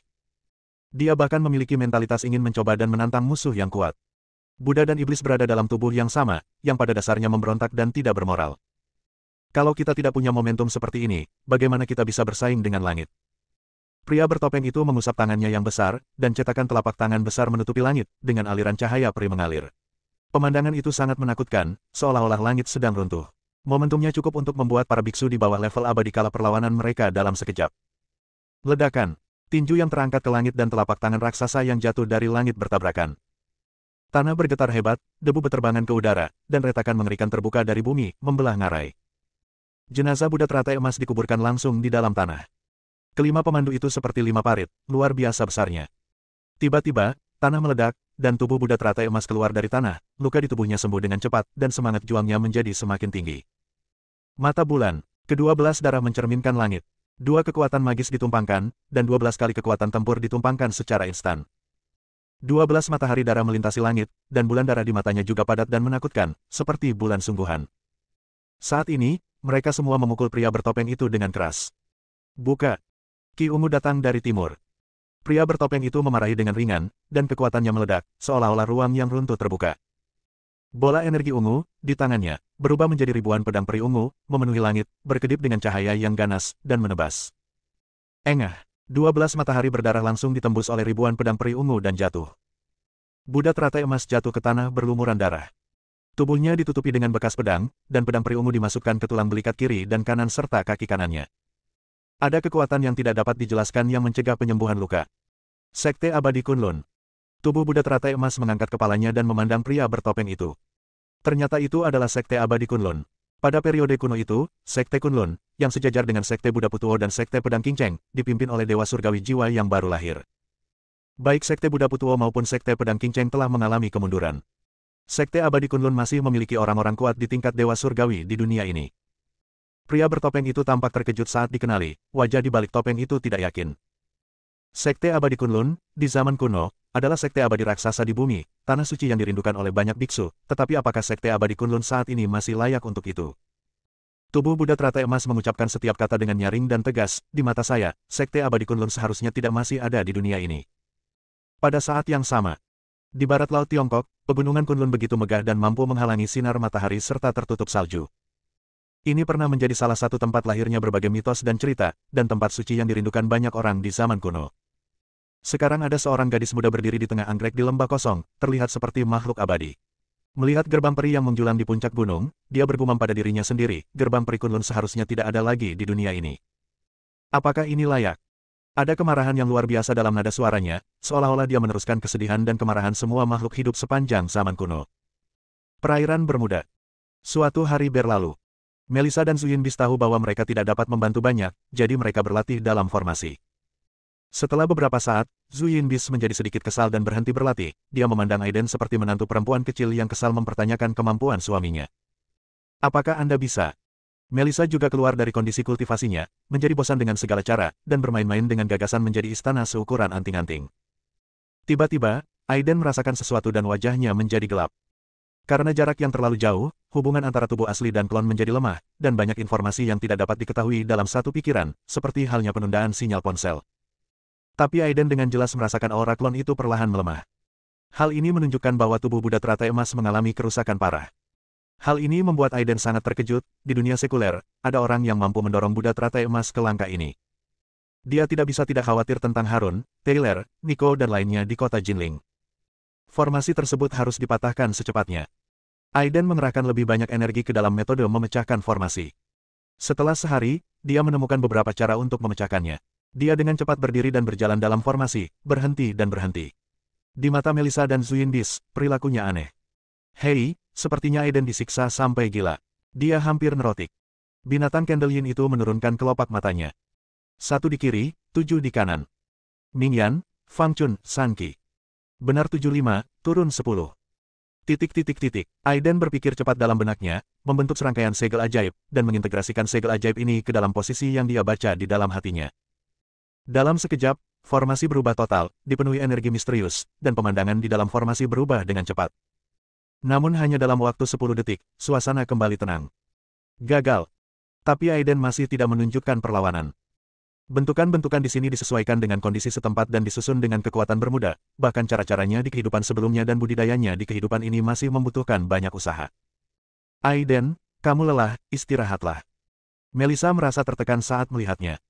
Dia bahkan memiliki mentalitas ingin mencoba dan menantang musuh yang kuat. Buddha dan iblis berada dalam tubuh yang sama, yang pada dasarnya memberontak dan tidak bermoral. Kalau kita tidak punya momentum seperti ini, bagaimana kita bisa bersaing dengan langit? Pria bertopeng itu mengusap tangannya yang besar, dan cetakan telapak tangan besar menutupi langit, dengan aliran cahaya peri mengalir. Pemandangan itu sangat menakutkan, seolah-olah langit sedang runtuh. Momentumnya cukup untuk membuat para biksu di bawah level abadi kalah perlawanan mereka dalam sekejap. Ledakan. Tinju yang terangkat ke langit dan telapak tangan raksasa yang jatuh dari langit bertabrakan. Tanah bergetar hebat, debu beterbangan ke udara, dan retakan mengerikan terbuka dari bumi, membelah ngarai. Jenazah Buddha teratai emas dikuburkan langsung di dalam tanah. Kelima pemandu itu seperti 5 parit, luar biasa besarnya. Tiba-tiba, tanah meledak, dan tubuh Buddha teratai emas keluar dari tanah, luka di tubuhnya sembuh dengan cepat, dan semangat juangnya menjadi semakin tinggi. Mata bulan, kedua belas darah mencerminkan langit. Dua kekuatan magis ditumpangkan, dan 12 kali kekuatan tempur ditumpangkan secara instan. 12 matahari darah melintasi langit, dan bulan darah di matanya juga padat dan menakutkan, seperti bulan sungguhan. Saat ini, mereka semua memukul pria bertopeng itu dengan keras. Buka! Ki ungu datang dari timur. Pria bertopeng itu memarahi dengan ringan, dan kekuatannya meledak, seolah-olah ruang yang runtuh terbuka. Bola energi ungu, di tangannya, berubah menjadi ribuan pedang peri ungu, memenuhi langit, berkedip dengan cahaya yang ganas, dan menebas. Engah, 12 matahari berdarah langsung ditembus oleh ribuan pedang peri ungu dan jatuh. Buddha teratai emas jatuh ke tanah berlumuran darah. Tubuhnya ditutupi dengan bekas pedang, dan pedang peri ungu dimasukkan ke tulang belikat kiri dan kanan serta kaki kanannya. Ada kekuatan yang tidak dapat dijelaskan yang mencegah penyembuhan luka. Sekte Abadi Kunlun. Tubuh Buddha teratai emas mengangkat kepalanya dan memandang pria bertopeng itu. Ternyata itu adalah Sekte Abadi Kunlun. Pada periode kuno itu, Sekte Kunlun, yang sejajar dengan Sekte Buddha Putuo dan Sekte Pedang King dipimpin oleh Dewa Surgawi Jiwa yang baru lahir. Baik Sekte Buddha Putuo maupun Sekte Pedang King telah mengalami kemunduran. Sekte Abadi Kunlun masih memiliki orang-orang kuat di tingkat Dewa Surgawi di dunia ini. Pria bertopeng itu tampak terkejut saat dikenali, wajah di balik topeng itu tidak yakin. Sekte Abadi Kunlun, di zaman kuno, adalah sekte abadi raksasa di bumi, tanah suci yang dirindukan oleh banyak biksu, tetapi apakah Sekte Abadi Kunlun saat ini masih layak untuk itu? Tubuh Buddha teratai emas mengucapkan setiap kata dengan nyaring dan tegas, di mata saya, Sekte Abadi Kunlun seharusnya tidak masih ada di dunia ini. Pada saat yang sama, di barat laut Tiongkok, pegunungan Kunlun begitu megah dan mampu menghalangi sinar matahari serta tertutup salju. Ini pernah menjadi salah satu tempat lahirnya berbagai mitos dan cerita, dan tempat suci yang dirindukan banyak orang di zaman kuno. Sekarang ada seorang gadis muda berdiri di tengah anggrek di lembah kosong, terlihat seperti makhluk abadi. Melihat gerbang peri yang menjulang di puncak gunung, dia bergumam pada dirinya sendiri, gerbang peri Kunlun seharusnya tidak ada lagi di dunia ini. Apakah ini layak? Ada kemarahan yang luar biasa dalam nada suaranya, seolah-olah dia meneruskan kesedihan dan kemarahan semua makhluk hidup sepanjang zaman kuno. Perairan Bermuda. Suatu hari berlalu. Melissa dan Zhu Yinbis tahu bahwa mereka tidak dapat membantu banyak, jadi mereka berlatih dalam formasi. Setelah beberapa saat, Zhu Yinbis menjadi sedikit kesal dan berhenti berlatih. Dia memandang Aiden seperti menantu perempuan kecil yang kesal mempertanyakan kemampuan suaminya. Apakah Anda bisa? Melissa juga keluar dari kondisi kultivasinya, menjadi bosan dengan segala cara, dan bermain-main dengan gagasan menjadi istana seukuran anting-anting. Tiba-tiba, Aiden merasakan sesuatu dan wajahnya menjadi gelap. Karena jarak yang terlalu jauh, hubungan antara tubuh asli dan klon menjadi lemah, dan banyak informasi yang tidak dapat diketahui dalam satu pikiran, seperti halnya penundaan sinyal ponsel. Tapi Aiden dengan jelas merasakan aura klon itu perlahan melemah. Hal ini menunjukkan bahwa tubuh Buddha teratai emas mengalami kerusakan parah. Hal ini membuat Aiden sangat terkejut, di dunia sekuler, ada orang yang mampu mendorong Buddha teratai emas ke langkah ini. Dia tidak khawatir tentang Harun, Taylor, Nico dan lainnya di kota Jinling. Formasi tersebut harus dipatahkan secepatnya. Aiden mengerahkan lebih banyak energi ke dalam metode memecahkan formasi. Setelah sehari, dia menemukan beberapa cara untuk memecahkannya. Dia dengan cepat berdiri dan berjalan dalam formasi, berhenti dan berhenti. Di mata Melissa dan Zuyinbis, perilakunya aneh. Hei, sepertinya Aiden disiksa sampai gila. Dia hampir nerotik. Binatang Candle Yin itu menurunkan kelopak matanya. 1 di kiri, 7 di kanan. Mingyan, Fang Chun, Sanqi. Benar 75, turun 10. Aiden berpikir cepat dalam benaknya, membentuk serangkaian segel ajaib, dan mengintegrasikan segel ajaib ini ke dalam posisi yang dia baca di dalam hatinya. Dalam sekejap, formasi berubah total, dipenuhi energi misterius, dan pemandangan di dalam formasi berubah dengan cepat. Namun hanya dalam waktu 10 detik, suasana kembali tenang. Gagal. Tapi Aiden masih tidak menunjukkan perlawanan. Bentukan-bentukan di sini disesuaikan dengan kondisi setempat dan disusun dengan kekuatan bermuda, bahkan cara-caranya di kehidupan sebelumnya dan budidayanya di kehidupan ini masih membutuhkan banyak usaha. Aiden, kamu lelah, istirahatlah. Melissa merasa tertekan saat melihatnya.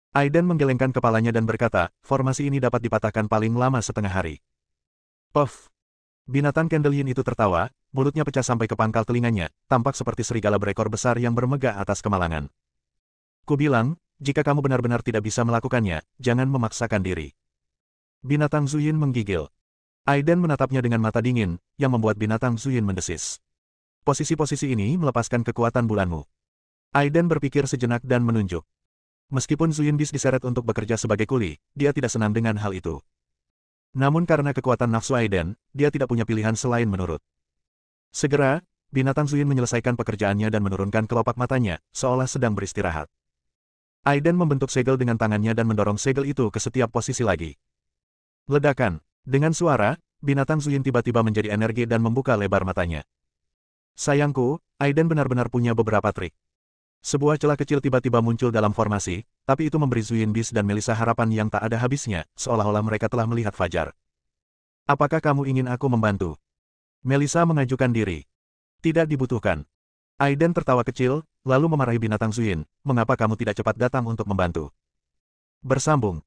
Aiden menggelengkan kepalanya dan berkata, formasi ini dapat dipatahkan paling lama setengah hari. Puff. Binatang Candle Yin itu tertawa, mulutnya pecah sampai ke pangkal telinganya, tampak seperti serigala berekor besar yang bermegah atas kemalangan. Kubilang, jika kamu benar-benar tidak bisa melakukannya, jangan memaksakan diri. Binatang Zuyin menggigil. Aiden menatapnya dengan mata dingin, yang membuat binatang Zuyin mendesis. Posisi-posisi ini melepaskan kekuatan bulanmu. Aiden berpikir sejenak dan menunjuk. Meskipun Zuyinbis diseret untuk bekerja sebagai kuli, dia tidak senang dengan hal itu. Namun karena kekuatan nafsu Aiden, dia tidak punya pilihan selain menurut. Segera, binatang Zuyin menyelesaikan pekerjaannya dan menurunkan kelopak matanya, seolah sedang beristirahat. Aiden membentuk segel dengan tangannya dan mendorong segel itu ke setiap posisi lagi. Ledakan. Dengan suara, binatang Zuyin tiba-tiba menjadi energi dan membuka lebar matanya. Sayangku, Aiden benar-benar punya beberapa trik. Sebuah celah kecil tiba-tiba muncul dalam formasi, tapi itu memberi Zuyinbis dan Melissa harapan yang tak ada habisnya, seolah-olah mereka telah melihat fajar. Apakah kamu ingin aku membantu? Melissa mengajukan diri. Tidak dibutuhkan. Aiden tertawa kecil, lalu memarahi binatang Zuyin, mengapa kamu tidak cepat datang untuk membantu? Bersambung.